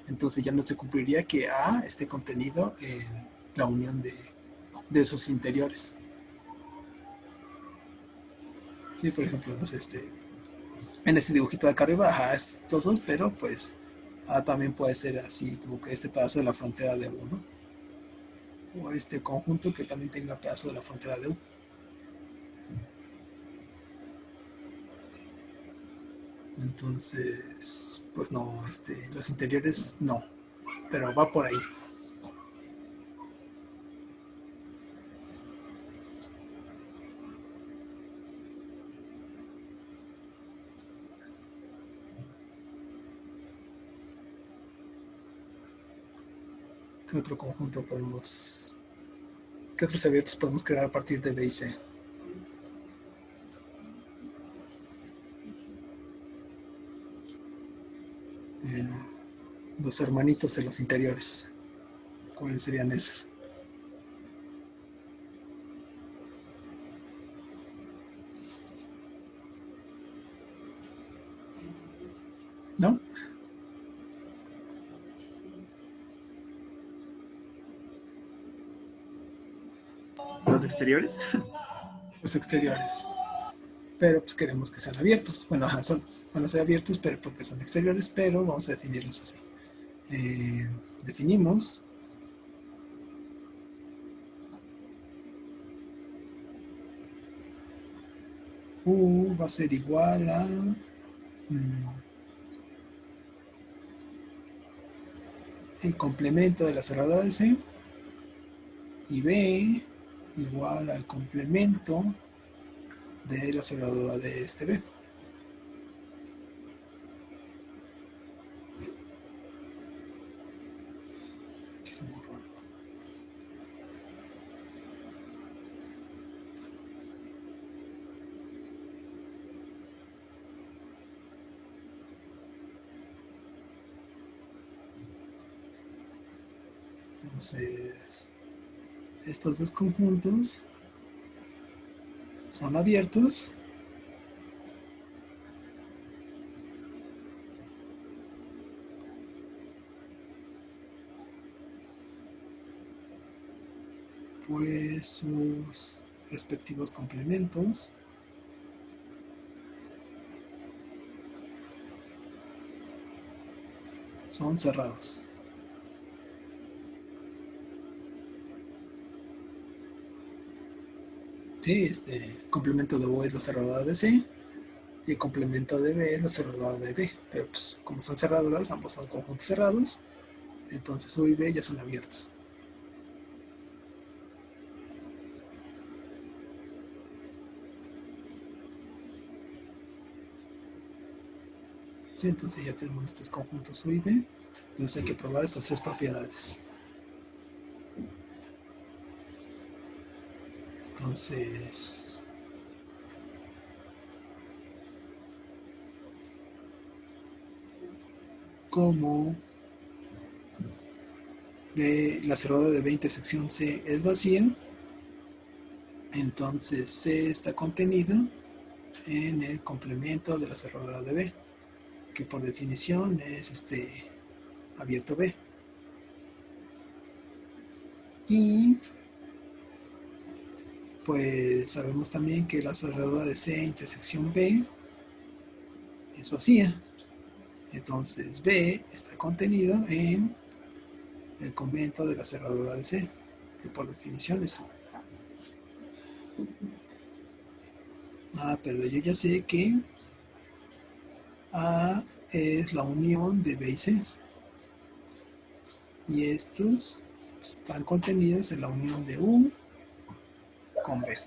Entonces ya no se cumpliría que A esté contenido en la unión de esos interiores. Sí, por ejemplo, no sé, en este dibujito de acá arriba, estos dos, pero pues A también puede ser así, como que este pedazo de la frontera de U, ¿no? O este conjunto que también tenga pedazo de la frontera de U. Entonces, pues no, los interiores no, pero va por ahí. ¿Qué otro conjunto qué otros abiertos podemos crear a partir de B y C? Los hermanitos de los interiores. ¿Cuáles serían esos? ¿No? Los exteriores. Los exteriores. Pero pues queremos que sean abiertos. Bueno, van a ser abiertos, pero porque son exteriores, pero vamos a definirlos así. Definimos U va a ser igual a el complemento de la cerradura de C, y B igual al complemento de la cerradura de B. Aquí se borró. Entonces, estos dos conjuntos son abiertos. Pues sus respectivos complementos son cerrados. Sí, complemento de U es la cerradura de C y el complemento de B es la cerradura de B. Pero pues como son cerraduras, ambos son conjuntos cerrados, entonces U y B ya son abiertos. Sí, entonces ya tenemos estos conjuntos U y B. Entonces hay que probar estas tres propiedades. Entonces, como la cerradura de B intersección C es vacía, entonces C está contenido en el complemento de la cerradura de B, que por definición es abierto B. Y pues sabemos también que la cerradura de C intersección B es vacía. Entonces B está contenido en el complemento de la cerradura de C, que por definición es U. Pero yo ya sé que A es la unión de B y C. Y estos están contenidos en la unión de U con B.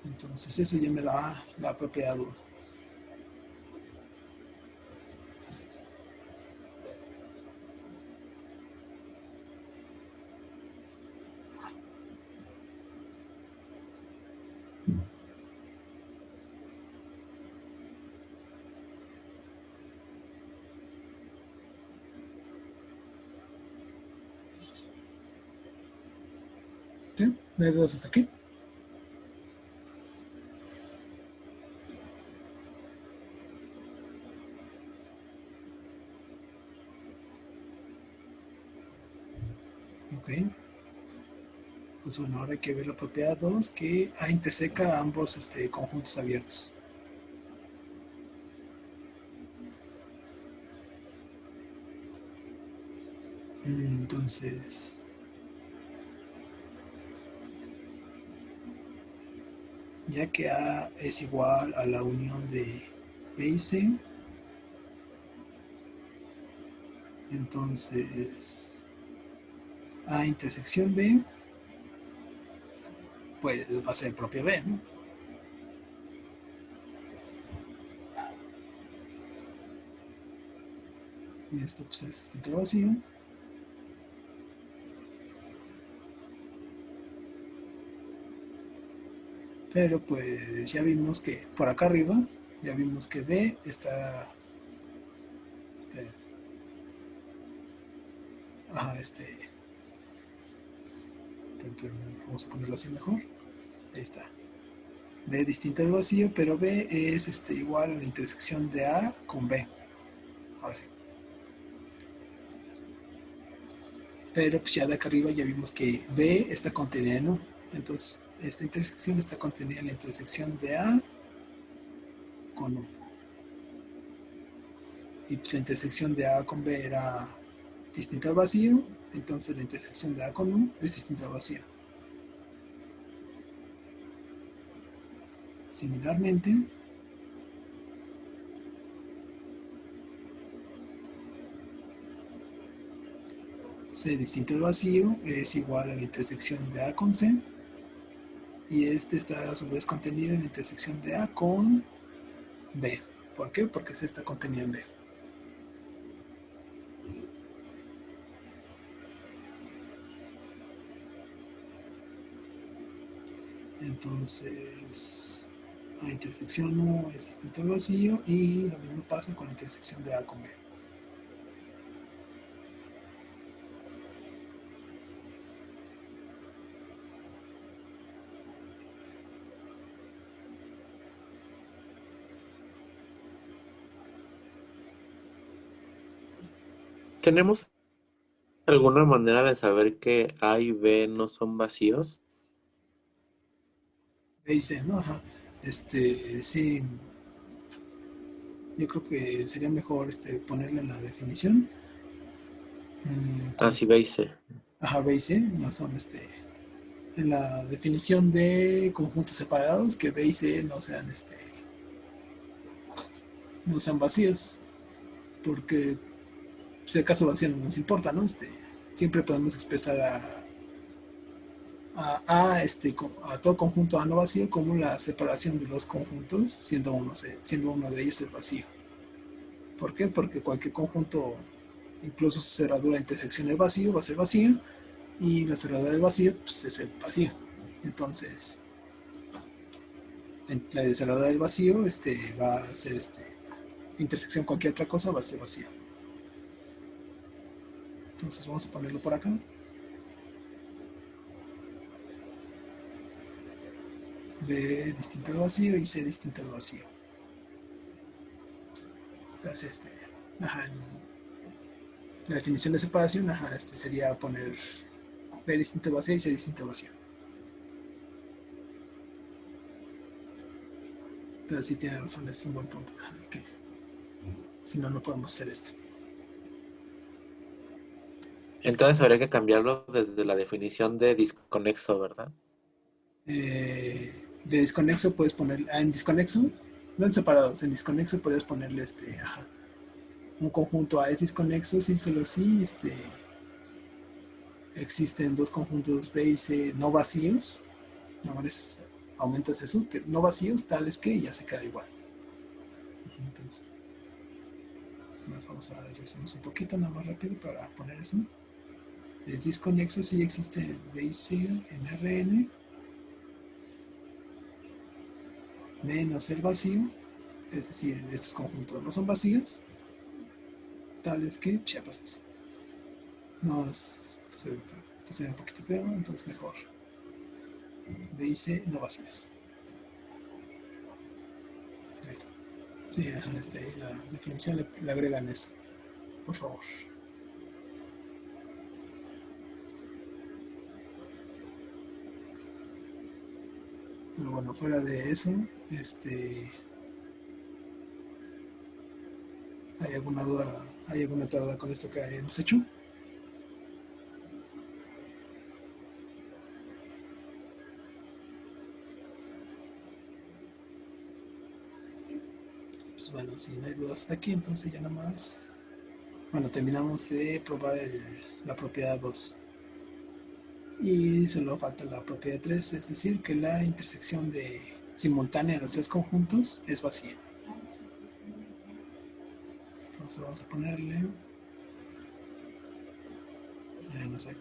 Entonces eso ya me da la propiedad 1. ¿Sí? ¿No hay dudas hasta aquí? Ok. Pues bueno, ahora hay que ver la propiedad 2, que A interseca ambos conjuntos abiertos. Entonces, ya que A es igual a la unión de B y C, entonces A intersección B, pues va a ser propia B, ¿no? Y esto pues es este vacío. Pero pues ya vimos que por acá arriba, ya vimos que B está... Esperen. Ajá, vamos a ponerlo así mejor. Ahí está. B distinta al vacío, pero B es igual a la intersección de A con B. Ahora sí. Pero pues ya de acá arriba ya vimos que B está contenida en U. Entonces esta intersección está contenida en la intersección de A con U. Y pues la intersección de A con B era distinta al vacío, entonces la intersección de A con U es distinta al vacío. Similarmente, C distinto al vacío es igual a la intersección de A con C, y este está a su vez contenido en la intersección de A con B. ¿Por qué? Porque C está contenido en B. Entonces, la intersección U es distinta al vacío y lo mismo pasa con la intersección de A con B. ¿Tenemos alguna manera de saber que A y B no son vacíos? B y C, ¿no? Ajá. Sí, yo creo que sería mejor ponerle en la definición. Ah, Como, sí, B y C. ajá, B y C no son en la definición de conjuntos separados, que B y C no sean vacíos, porque si acaso vacío no nos importa, ¿no? Siempre podemos expresar a todo conjunto A no vacío como la separación de dos conjuntos, siendo uno de ellos el vacío. ¿Por qué? Porque cualquier conjunto, incluso su cerradura de intersección del vacío, va a ser vacío, y la cerradura del vacío pues, es el vacío. Entonces, la cerradura del vacío va a ser intersección cualquier otra cosa, va a ser vacío. Entonces vamos a ponerlo por acá. B distinto al vacío y C distinto al vacío. Entonces, ajá, en la definición de separación, ajá, sería poner B distinto al vacío y C distinto al vacío. Pero sí tiene razón, es un buen punto. Ajá, que si no, no podemos hacer esto. Entonces habría que cambiarlo desde la definición de disconexo, ¿verdad? De disconexo puedes poner, en disconexo, no en separados, en disconexo puedes ponerle ajá, un conjunto A es disconexo si solo si existen dos conjuntos B y C no vacíos, nada más aumentas eso, que no vacíos tales que ya se queda igual. Entonces, vamos a revisarnos un poquito nada más rápido para poner eso. Es disconexo si existe B y C en Rn menos el vacío, es decir, estos conjuntos no son vacíos, tales que ya pasa eso. No, esto se ve un poquito feo, entonces mejor. Dice no vacíos. Ahí está. Sí, ajá, la definición le agregan eso, por favor. Pero bueno, fuera de eso, ¿hay alguna duda? ¿Hay alguna otra duda con esto que hemos hecho? Pues bueno, si no hay dudas hasta aquí, entonces ya nada más. Bueno, terminamos de probar la propiedad 2. Y solo falta la propiedad 3, es decir, que la intersección simultánea de los tres conjuntos es vacía. Entonces vamos a ponerle, no sé,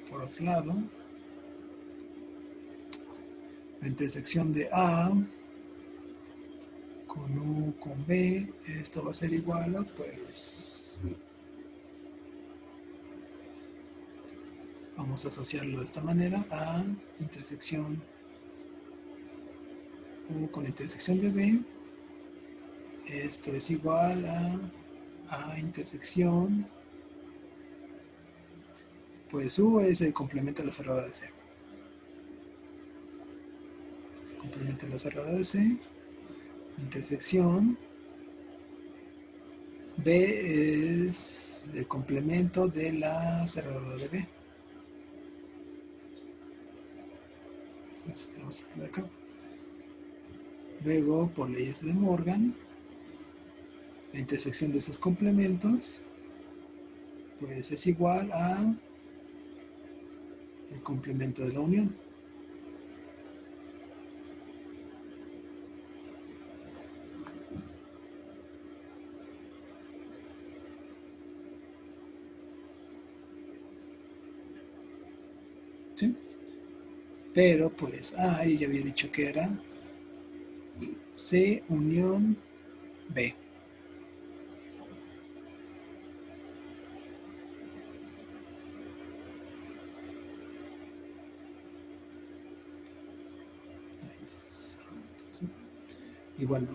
por otro lado, la intersección de A con U con B, esto va a ser igual a, pues, vamos a asociarlo de esta manera a intersección U con intersección de B, esto es igual a intersección, pues U es el complemento de la cerrada de C. Complemento de la cerrada de C, intersección, B es el complemento de la cerradura de B. Entonces tenemos esto de acá. Luego, por leyes de Morgan, la intersección de esos complementos pues es igual a el complemento de la unión. ¿Sí? Pero pues, ahí ya había dicho que era C unión B. Ahí está. Y bueno,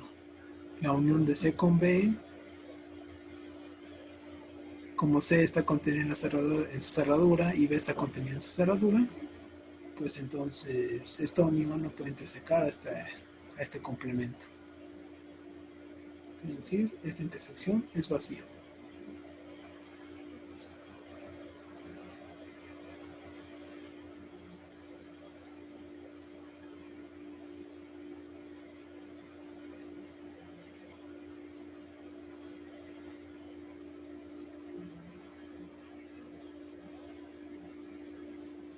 la unión de C con B, como C está contenida en su cerradura y B está contenida en su cerradura, pues entonces esta unión no puede intersecar a este complemento. Es decir, esta intersección es vacía.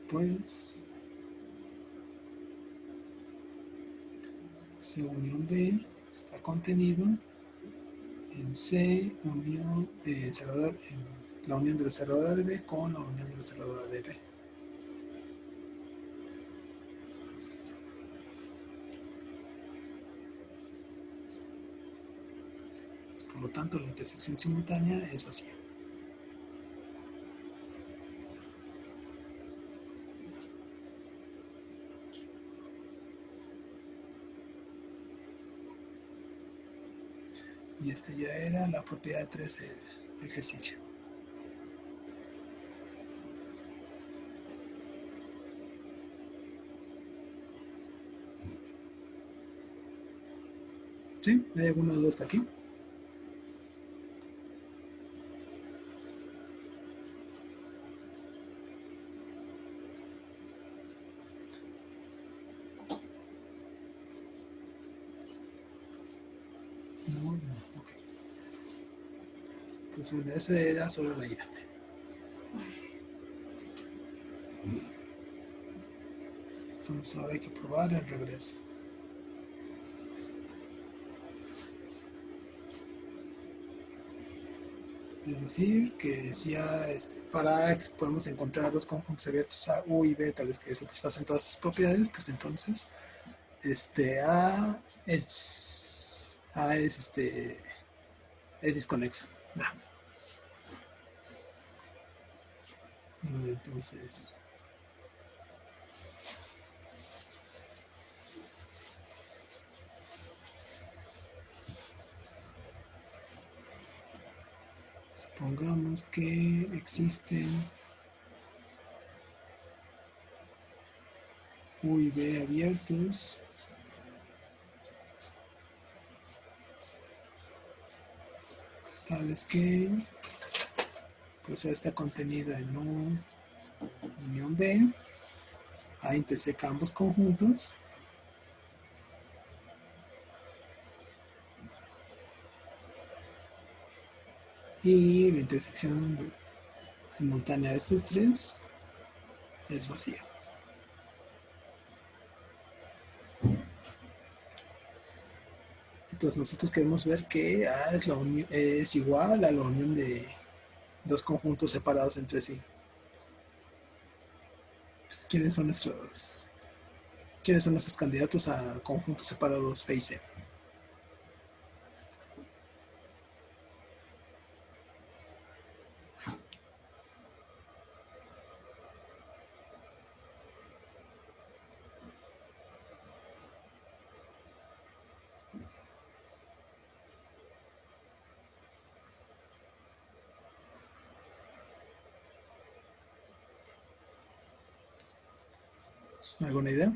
Pues C unión B está contenido en C unión en la unión de la cerradura de B con la unión de la cerradura de B. Por lo tanto, la intersección simultánea es vacía. Y esta ya era la propiedad 3 del ejercicio. ¿Sí? ¿Hay alguna duda hasta aquí? No, ok. Pues bueno, ese era solo la llave. Entonces ahora hay que probar el regreso. Es decir, que si para X podemos encontrar dos conjuntos abiertos A, U y B, tales que satisfacen todas sus propiedades, pues entonces A es desconexo. Entonces, supongamos que existen U y B abiertos. Tales que pues A está contenido en unión B, A interseca ambos conjuntos, y la intersección simultánea de estos tres es vacía. Entonces nosotros queremos ver que A es igual a la unión de dos conjuntos separados entre sí. Pues, ¿quiénes son nuestros candidatos a conjuntos separados B y C? ¿Alguna idea?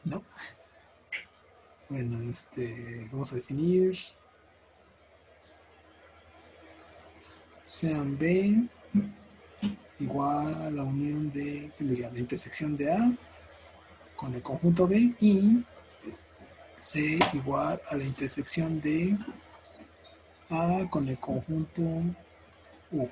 No. Bueno, vamos a definir sean B igual a la unión la intersección de A con el conjunto B y C igual a la intersección de A con el conjunto U.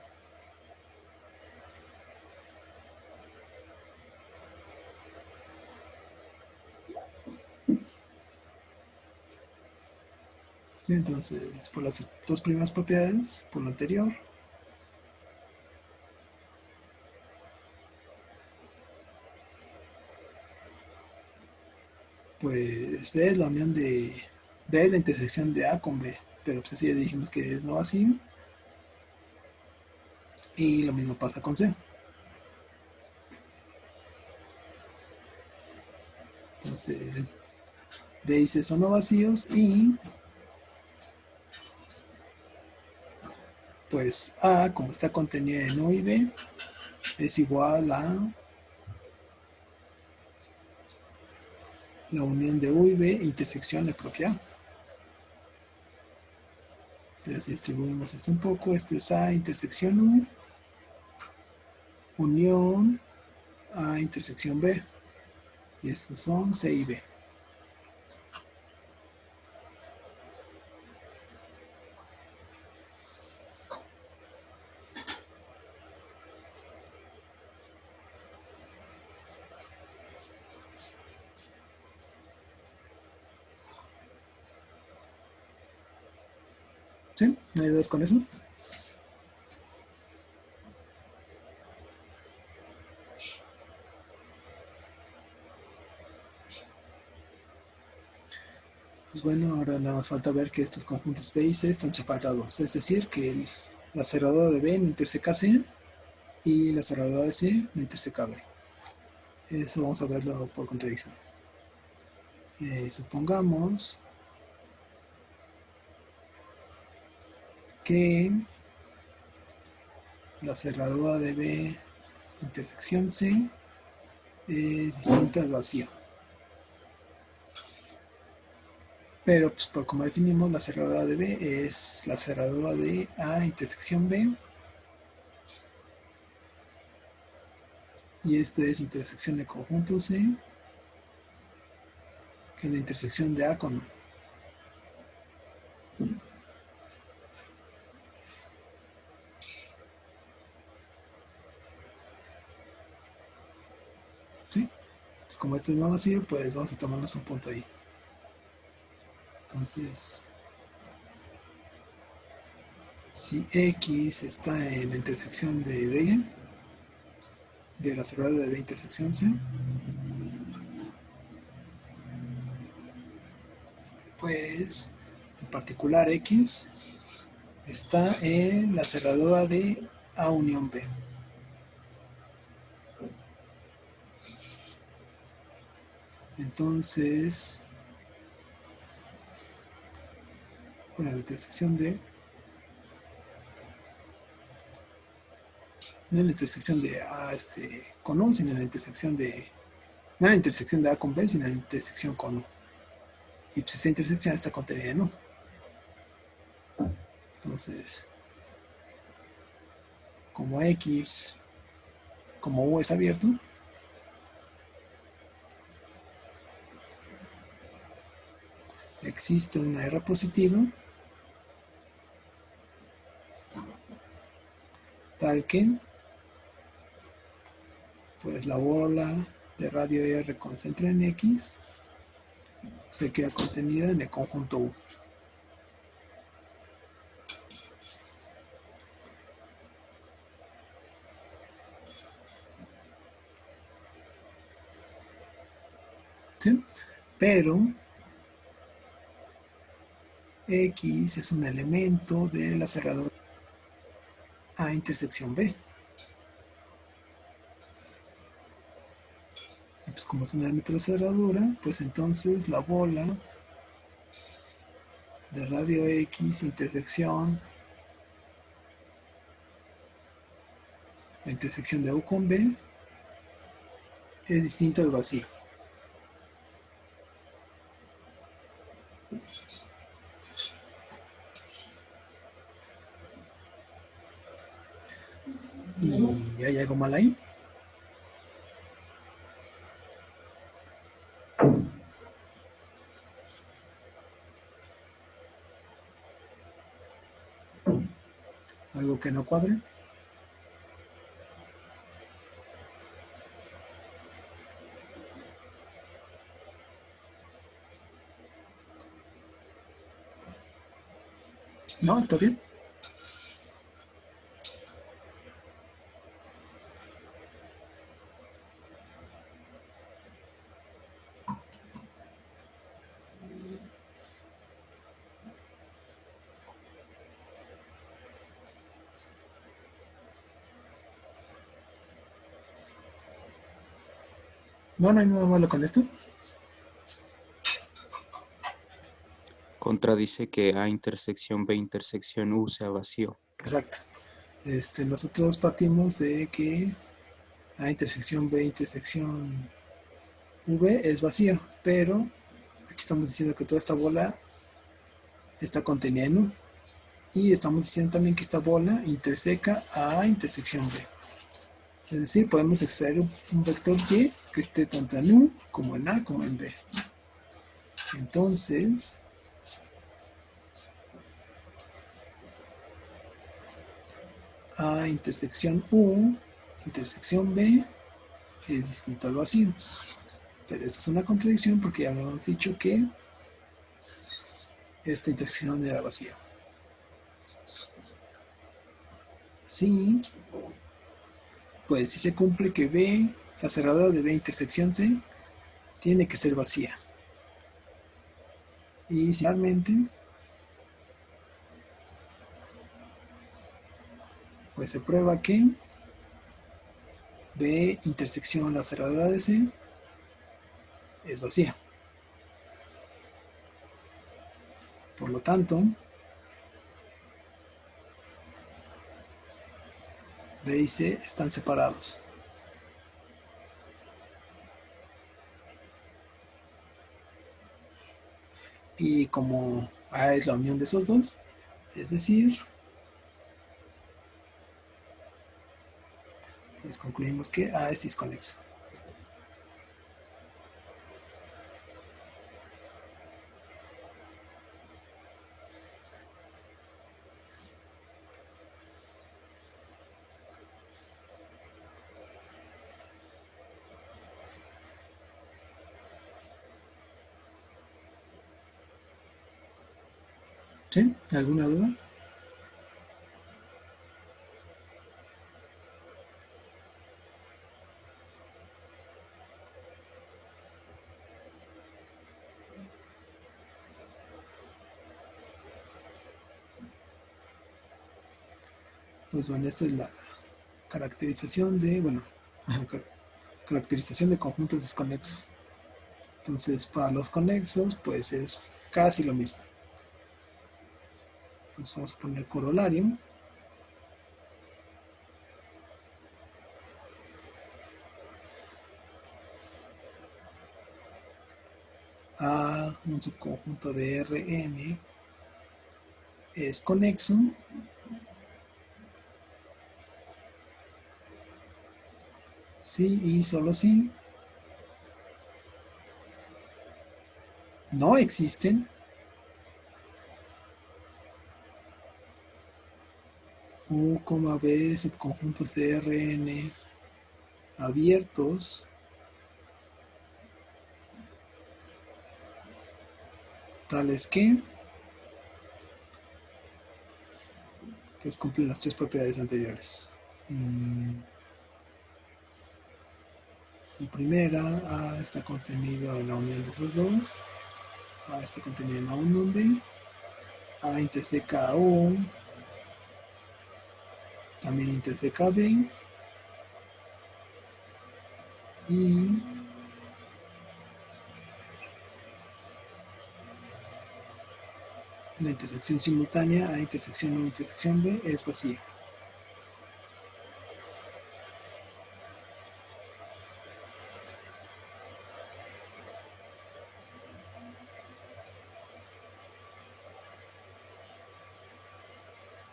Sí, entonces, por las dos primeras propiedades, por lo anterior, pues B es la unión de B es la intersección de A con B, pero pues así ya dijimos que es no vacío. Y lo mismo pasa con C. Entonces, B y C son no vacíos y pues A, como está contenida en U y B, es igual a la unión de U y B intersección de propia A. Pero si distribuimos esto un poco, este es A intersección U, unión A intersección B. Y estos son C y B. ¿Sí? ¿No hay dudas con eso? Pues bueno, ahora nada más falta ver que estos conjuntos B y C están separados. Es decir, que la cerradura de B no interseca C y la cerradura de C no interseca B. Eso vamos a verlo por contradicción. Supongamos que la cerradura de B intersección C es distinta al vacío. Pero pues por como definimos, la cerradura de B es la cerradura de A intersección B. Y esto es intersección de conjunto C, que es la intersección de A con U. ¿Sí? Pues como este es no vacío, pues vamos a tomarnos un punto ahí. Entonces, si X está en la intersección de B, de la cerradura de B intersección C, pues en particular X está en la cerradura de A unión B. Entonces, bueno, la intersección de, no en la intersección de A con U, sino en la intersección de, no en la intersección de A con B, sino en la intersección con U. Y pues esta intersección está contenida en U. Entonces, como X, como U es abierto, existe una R positiva tal que pues la bola de radio R con centro en X se queda contenida en el conjunto U. ¿Sí? Pero X es un elemento de la cerradura A intersección B. Y pues como es un elemento de la cerradura, pues entonces la bola de radio X intersección, la intersección de U con B, es distinta al vacío. ¿Y hay algo mal ahí? ¿Algo que no cuadre? No, está bien. No, no hay nada malo con esto. contradice que A intersección B intersección U sea vacío. Exacto. Nosotros partimos de que A intersección B intersección V es vacío, pero aquí estamos diciendo que toda esta bola está contenida en U. Y estamos diciendo también que esta bola interseca a intersección B. Es decir, podemos extraer un vector Y que esté tanto en U como en A como en B. Entonces, A intersección U, intersección B, es distinto al vacío. Pero esta es una contradicción porque ya habíamos dicho que esta intersección era vacía. Así, pues si se cumple que B, la cerradura de B intersección C, tiene que ser vacía. Y similarmente, pues se prueba que B intersección la cerradura de C es vacía. Por lo tanto, B y C están separados. Y como A es la unión de esos dos, es decir, pues concluimos que A es disconexo. ¿Sí? ¿Alguna duda? Pues bueno, esta es la caracterización de, bueno, caracterización de conjuntos desconexos. Entonces, para los conexos, pues es casi lo mismo. Entonces vamos a poner corolario. A un subconjunto de Rn es conexo si y solo si no existen U, B subconjuntos de Rn abiertos tales que pues cumplen las tres propiedades anteriores. La primera, A está contenido en la unión de esos dos, A está contenido en la unión B, A interseca a U, también interseca a B, y la intersección simultánea A intersección U intersección B es vacía.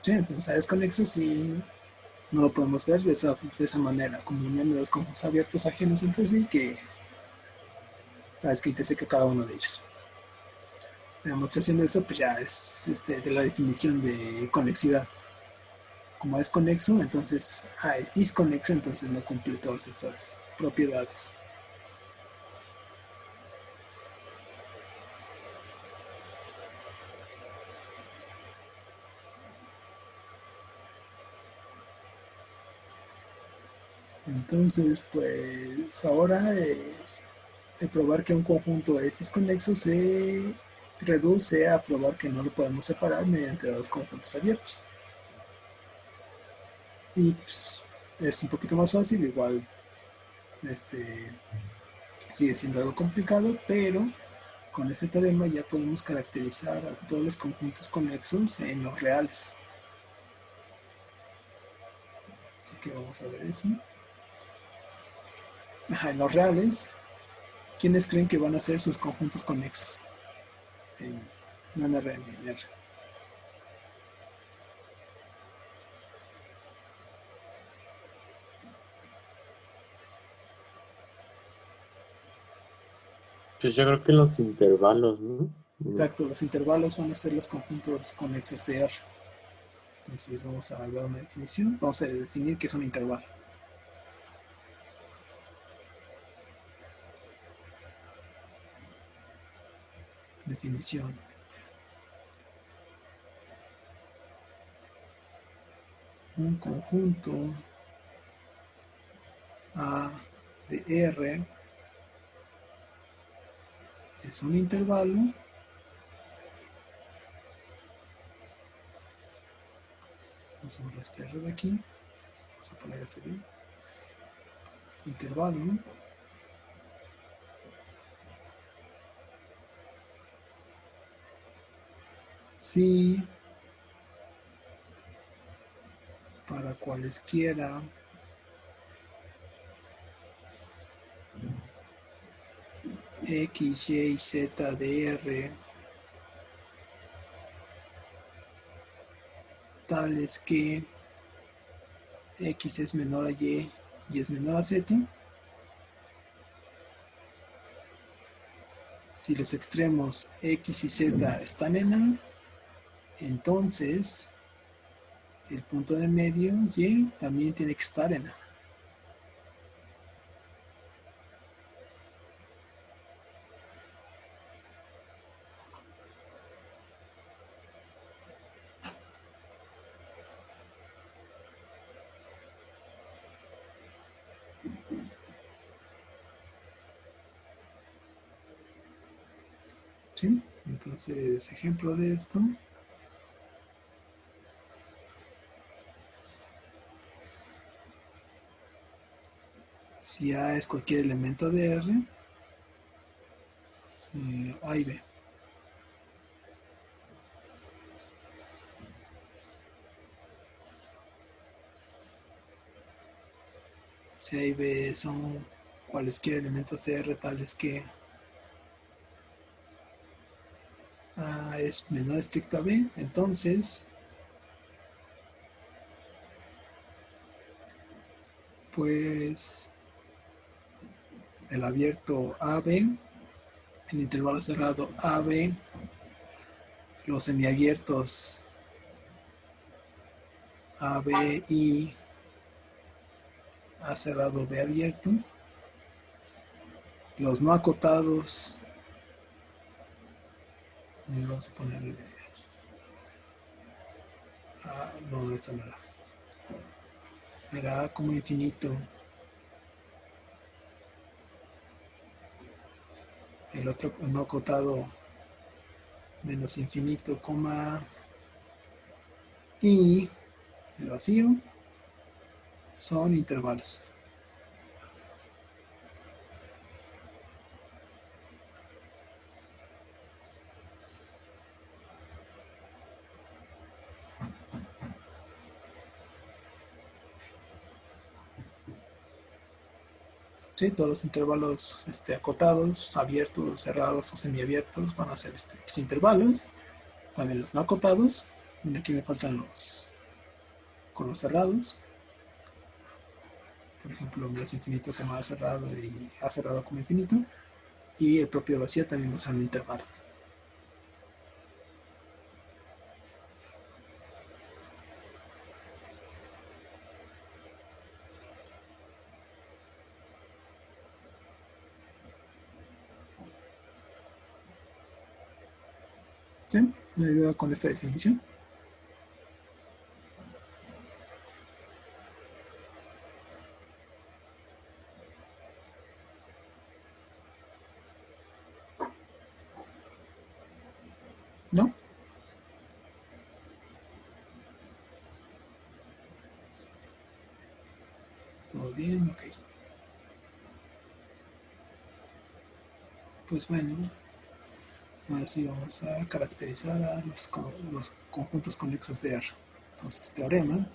Sí, entonces A es conexo si no lo podemos ver de esa manera, como unión de dos conjuntos abiertos ajenos entre sí que sabes que interseca cada uno de ellos. La demostración de esto pues ya es de la definición de conexidad. Como es conexo, entonces A es disconexo, entonces no cumple todas estas propiedades. Entonces, pues ahora de probar que un conjunto es disconexo se reduce a probar que no lo podemos separar mediante dos conjuntos abiertos. Y pues, es un poquito más fácil, igual sigue siendo algo complicado, pero Con este teorema ya podemos caracterizar a todos los conjuntos conexos en los reales. Así que vamos a ver eso. En los reales, ¿quiénes creen que van a ser sus conjuntos conexos? No en R, en R. Pues yo creo que los intervalos, ¿no? Exacto, los intervalos van a ser los conjuntos conexos de R. Entonces vamos a dar una definición. Vamos a definir qué es un intervalo. Definición. Un conjunto A de R es un intervalo vamos a borrar este R de aquí, vamos a poner este bien, intervalo si para cualesquiera X, Y, Z de R tales que X es menor a Y y es menor a Z, si los extremos X y Z están en A, entonces el punto de medio Y también tiene que estar en A. ¿Sí? Entonces, ejemplo de esto. Si A es cualquier elemento de R, A y B. Si A y B son cualesquiera elementos de R tales que A es menor estricto a B, entonces pues el abierto AB, el intervalo cerrado AB, los semiabiertos AB y A cerrado B abierto, los no acotados, vamos a ponerle no, esta no era A como infinito, el otro no acotado menos infinito, coma y el vacío son intervalos. Sí, todos los intervalos acotados, abiertos, cerrados o semiabiertos van a ser pues, intervalos. También los no acotados. Mira, aquí me faltan los con los cerrados. Por ejemplo, menos infinito como A cerrado y A cerrado como infinito. Y el propio vacío también va a ser un intervalo. ¿Sí? ¿Me ayuda con esta definición? ¿No? ¿Todo bien? Ok. Pues bueno, Ahora sí vamos a caracterizar a los conjuntos conexos de R. Entonces, teorema.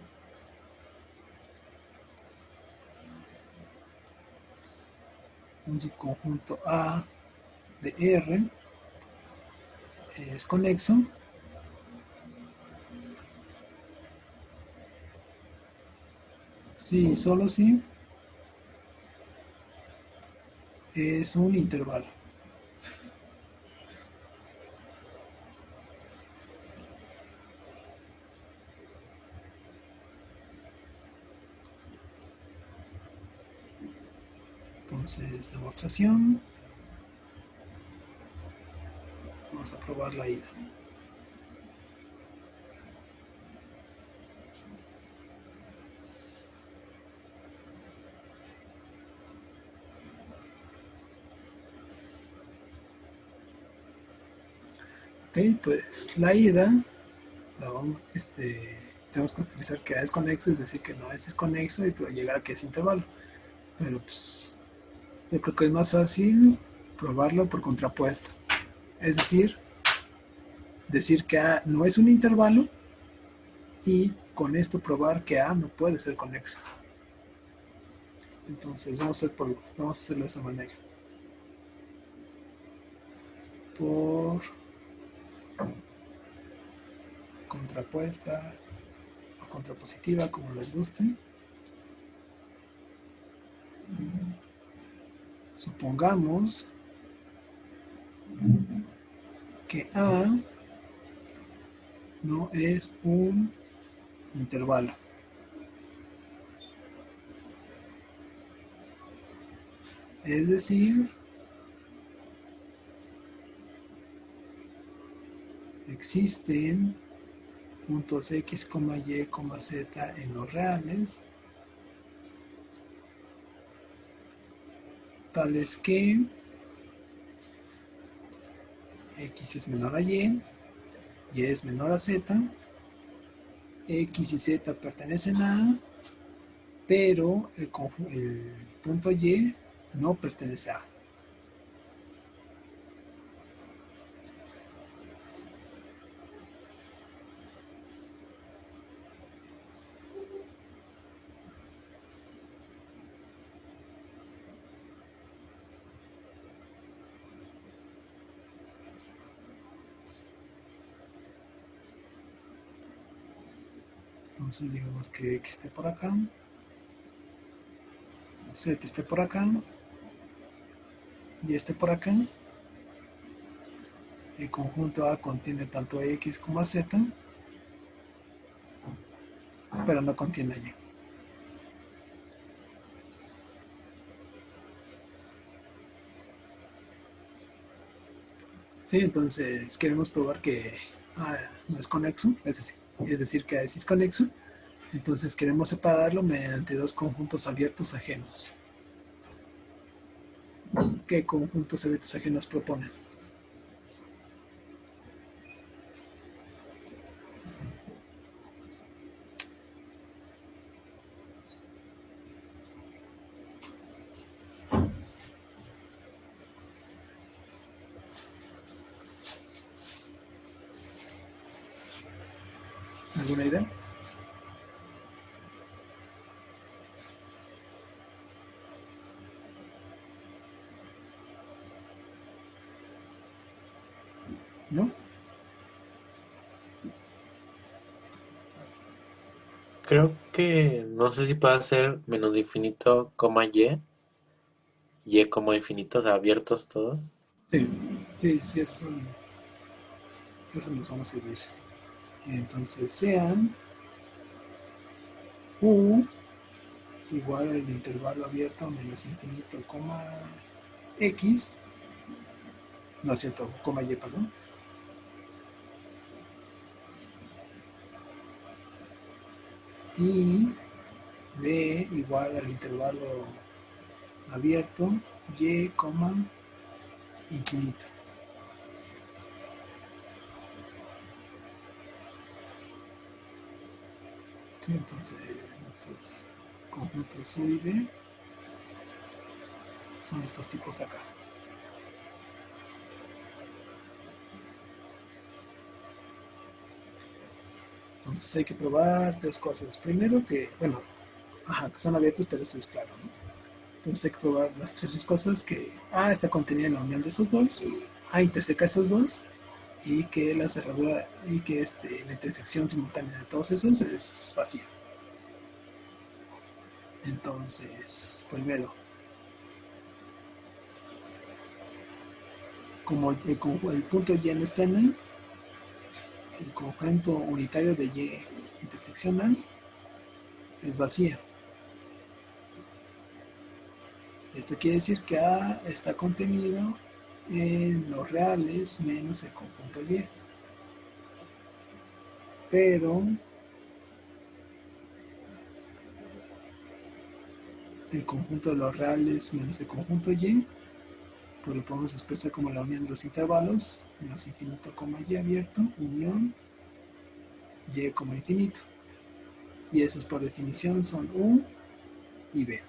Un subconjunto A de R es conexo si y solo si es un intervalo. Entonces, demostración. Vamos a probar la ida. Ok, pues la ida tenemos que utilizar que A es conexo, es decir, que no es conexo y pero llegar a que es intervalo. Pero pues yo creo que es más fácil probarlo por contrapuesta. Es decir que A no es un intervalo y con esto probar que A no puede ser conexo. Entonces vamos a hacerlo de esta manera. Por contrapuesta o contrapositiva, como les guste. Supongamos que A no es un intervalo. Es decir, existen puntos X, Y, Z en los reales, tales que X es menor a Y es menor a Z, X y Z pertenecen a A, pero el punto Y no pertenece a A. Entonces digamos que X esté por acá, Z esté por acá, Y esté por acá. El conjunto A contiene tanto a X como a Z, pero no contiene a Y. Sí, entonces queremos probar que A no es conexo, es decir que A es conexo. Entonces queremos separarlo mediante dos conjuntos abiertos ajenos. ¿Qué conjuntos abiertos ajenos proponen? ¿Alguna idea? ¿No? Creo que no sé si puede ser menos de infinito, coma y como infinito, o sea, abiertos todos. Sí, sí, esos nos van a servir. Entonces sean U igual al intervalo abierto menos infinito, coma X, no es cierto, coma Y, perdón. Y B igual al intervalo abierto Y, coma infinito. Sí, entonces nuestros conjuntos U y B son estos tipos de acá. Entonces hay que probar tres cosas. Primero que, bueno, que son abiertos, pero eso es claro, ¿no? Entonces hay que probar las tres cosas que A está contenida en la unión de esos dos, A interseca esos dos, y que la cerradura y que la intersección simultánea de todos esos es vacía. Entonces, primero, como el punto Y no está en el conjunto unitario de Y interseccional es vacía. Esto quiere decir que A está contenido en los reales menos el conjunto Y. Pero el conjunto de los reales menos el conjunto Y, pues lo podemos expresar como la unión de los intervalos, menos infinito, Y abierto, unión, Y, infinito. Y esos por definición son U y B.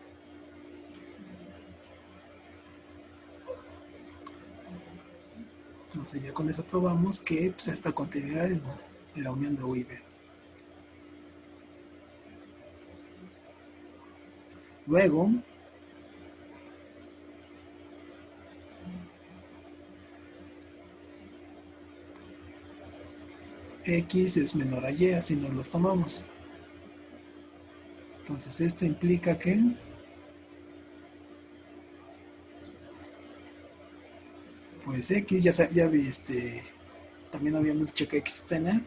Entonces ya con eso probamos que pues, está contenida en la unión de U y B. Luego, X es menor a Y, así nos los tomamos. Entonces esto implica que pues X ya también habíamos dicho que X está en A,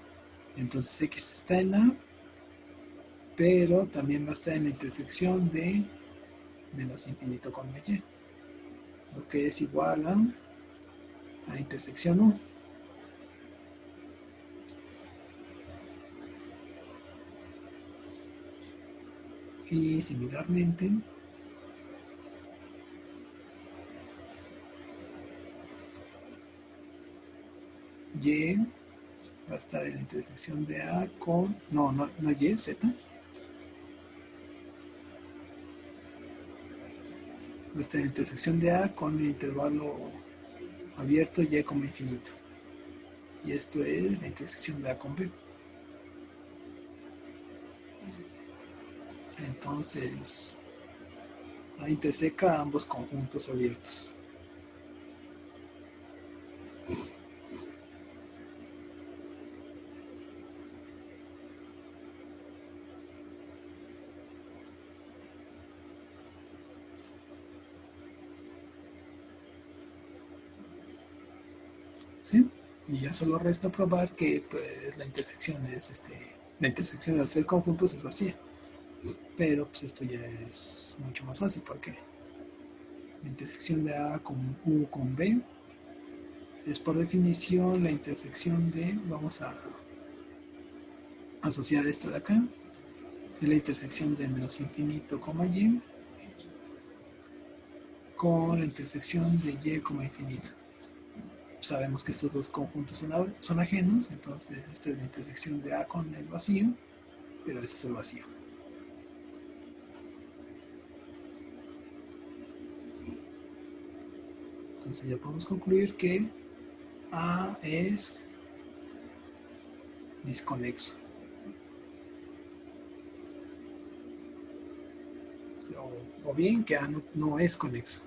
entonces X está en A, pero también va a estar en la intersección de menos infinito con Y, lo que es igual a intersección U. Y similarmente, Y va a estar en la intersección de A con, no Y, Z. Va a estar en la intersección de A con el intervalo abierto Y como infinito. Y esto es la intersección de A con B. Entonces, A interseca ambos conjuntos abiertos. ¿Sí? Y ya solo resta probar que pues, la intersección de los tres conjuntos es vacía. Pero pues esto ya es mucho más fácil porque la intersección de A con U con B es por definición la intersección de, vamos a asociar esto de acá, es la intersección de menos infinito, Y con la intersección de Y, infinito. Sabemos que estos dos conjuntos son ajenos, entonces esta es la intersección de A con el vacío, pero este es el vacío. Entonces ya podemos concluir que A es disconexo. O bien que A no es conexo.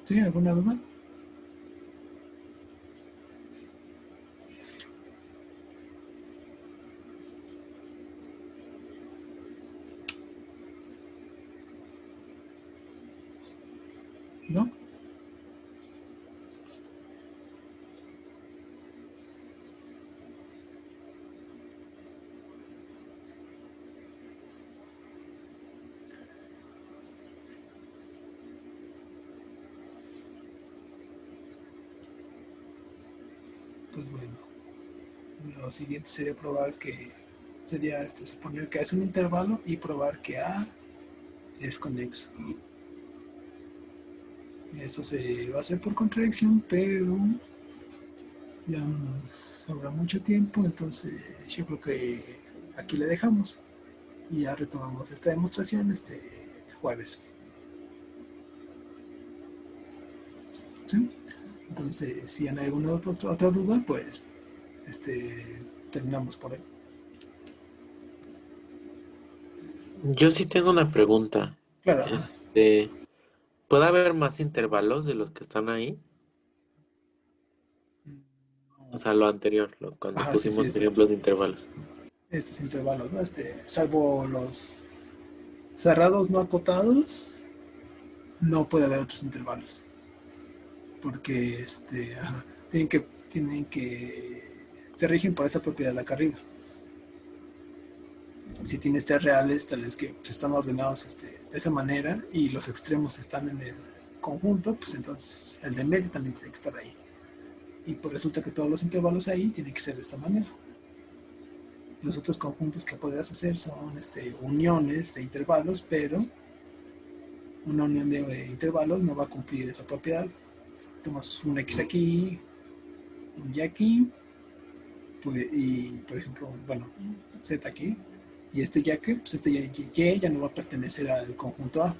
¿Sí? ¿Alguna duda? ¿No? Pues bueno, lo siguiente sería probar que sería suponer que es un intervalo y probar que A es conexo. Eso se va a hacer por contradicción, pero ya no nos sobra mucho tiempo, entonces yo creo que aquí le dejamos y ya retomamos esta demostración este jueves. ¿Sí? Entonces, si hay alguna otra duda, pues terminamos por ahí. Yo sí tengo una pregunta. Claro. ¿Puede haber más intervalos de los que están ahí? O sea, lo anterior, cuando Ajá, sí, pusimos ejemplos de intervalos. estos intervalos, ¿no? Salvo los cerrados no acotados, no puede haber otros intervalos. Porque ajá, tienen que se rigen por esa propiedad de acá arriba. Si tienes T reales, tal vez que pues, están ordenados de esa manera y los extremos están en el conjunto, pues entonces el de medio también tiene que estar ahí. Y pues resulta que todos los intervalos ahí tienen que ser de esta manera. Los otros conjuntos que podrás hacer son uniones de intervalos, pero una unión de intervalos no va a cumplir esa propiedad. Tomas un X aquí, un Y aquí, pues, y por ejemplo, bueno, Z aquí, y Y que, pues Y ya no va a pertenecer al conjunto A.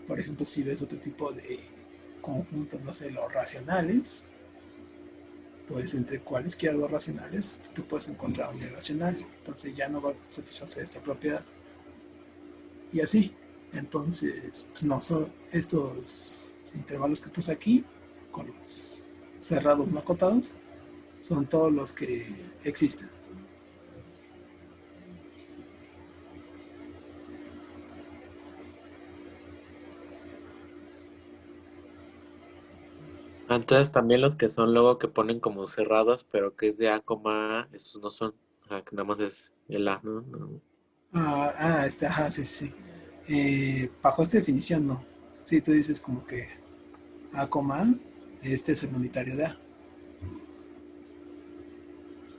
Por ejemplo, si ves otro tipo de conjuntos, no sé, los racionales, pues entre cualesquiera dos racionales, tú puedes encontrar un irracional, entonces ya no va a satisfacer esta propiedad. Y así, entonces, pues no, son estos intervalos que puse aquí, con los cerrados no acotados, son todos los que existen. Entonces también los que son luego que ponen como cerrados, pero que es de A, A, esos no son. O sea, que nada más es el A, ¿no? No. Ajá, sí, sí. Bajo esta definición, no. Sí, tú dices como que A, A, este es el unitario de A.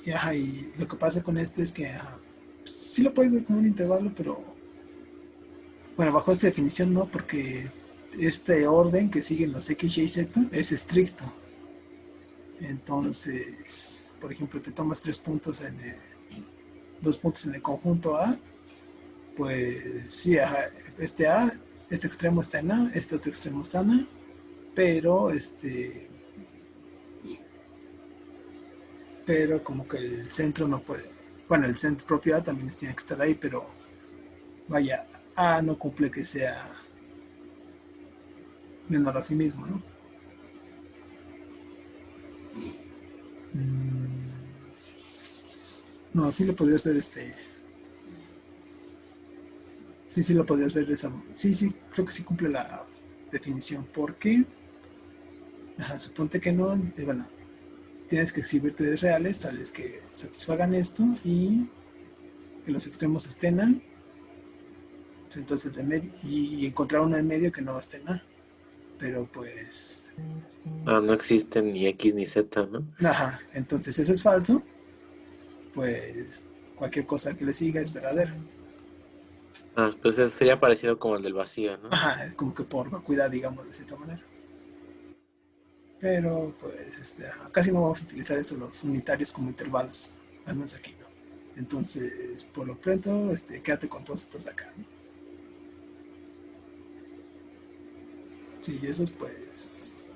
Y, ajá, y lo que pasa con este es que, ajá, pues, sí lo puedes ver como un intervalo, pero bueno, bajo esta definición no, porque este orden que siguen los X, Y, Z es estricto. Entonces, por ejemplo, te tomas 2 puntos en el conjunto A, pues sí, ajá, este extremo está en A, este otro extremo está en A, pero como que el centro no puede, bueno, el centro propio A también tiene que estar ahí, pero vaya, A no cumple que sea menor a sí mismo, ¿no? No, sí lo podrías ver sí lo podrías ver de esa. Sí, creo que sí cumple la definición. ¿Por qué? Ajá, suponte que no, bueno, tienes que exhibir tres reales, tales que satisfagan esto y que los extremos estén A, pues entonces de medio, y encontrar uno en medio que no esté en A. Pero pues. No existen ni X ni Z, ¿no? Ajá, entonces ese es falso, pues cualquier cosa que le siga es verdadero. Pues eso sería parecido como el del vacío, ¿no? Ajá, es como que por vacuidad, digamos, de cierta manera. Pero pues casi no vamos a utilizar eso los unitarios como intervalos, al menos aquí no. Entonces, por lo pronto, quédate con todos estos de acá, ¿no? Sí, esos pues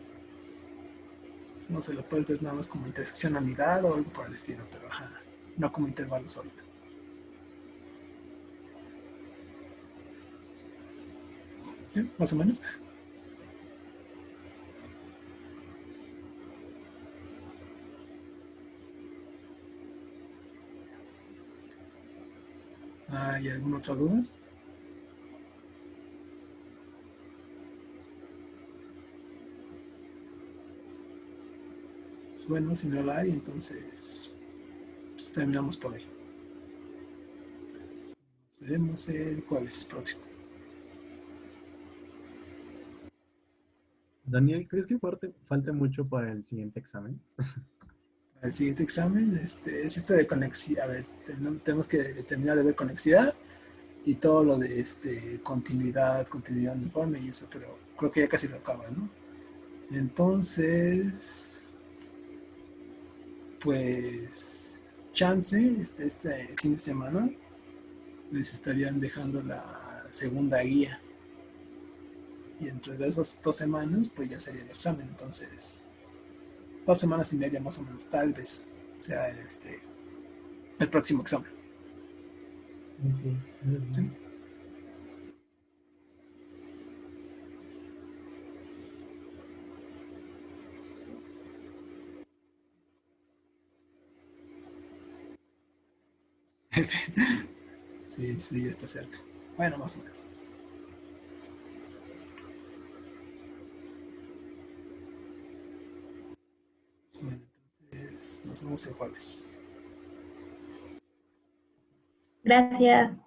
no se los puedes ver nada más como interseccionalidad o algo por el estilo, pero ajá, no como intervalos ahorita. ¿Sí? Más o menos. ¿Hay alguna otra duda? Pues bueno, si no la hay, entonces pues terminamos por ahí. Nos veremos el jueves próximo. Daniel, ¿crees que falte mucho para el siguiente examen? El siguiente examen es de conexidad. A ver, tenemos que terminar de ver conexidad y todo lo de continuidad uniforme y eso, pero creo que ya casi lo acaba, ¿no? Entonces, pues, chance, este fin de semana, les estarían dejando la segunda guía. Y dentro de esas 2 semanas, pues ya sería el examen. Entonces, 2 semanas y media más o menos, tal vez, sea el próximo examen. Ok, ¿Sí? Sí, sí, ya está cerca. Bueno, más o menos. Bueno, entonces nos vemos el jueves. Gracias.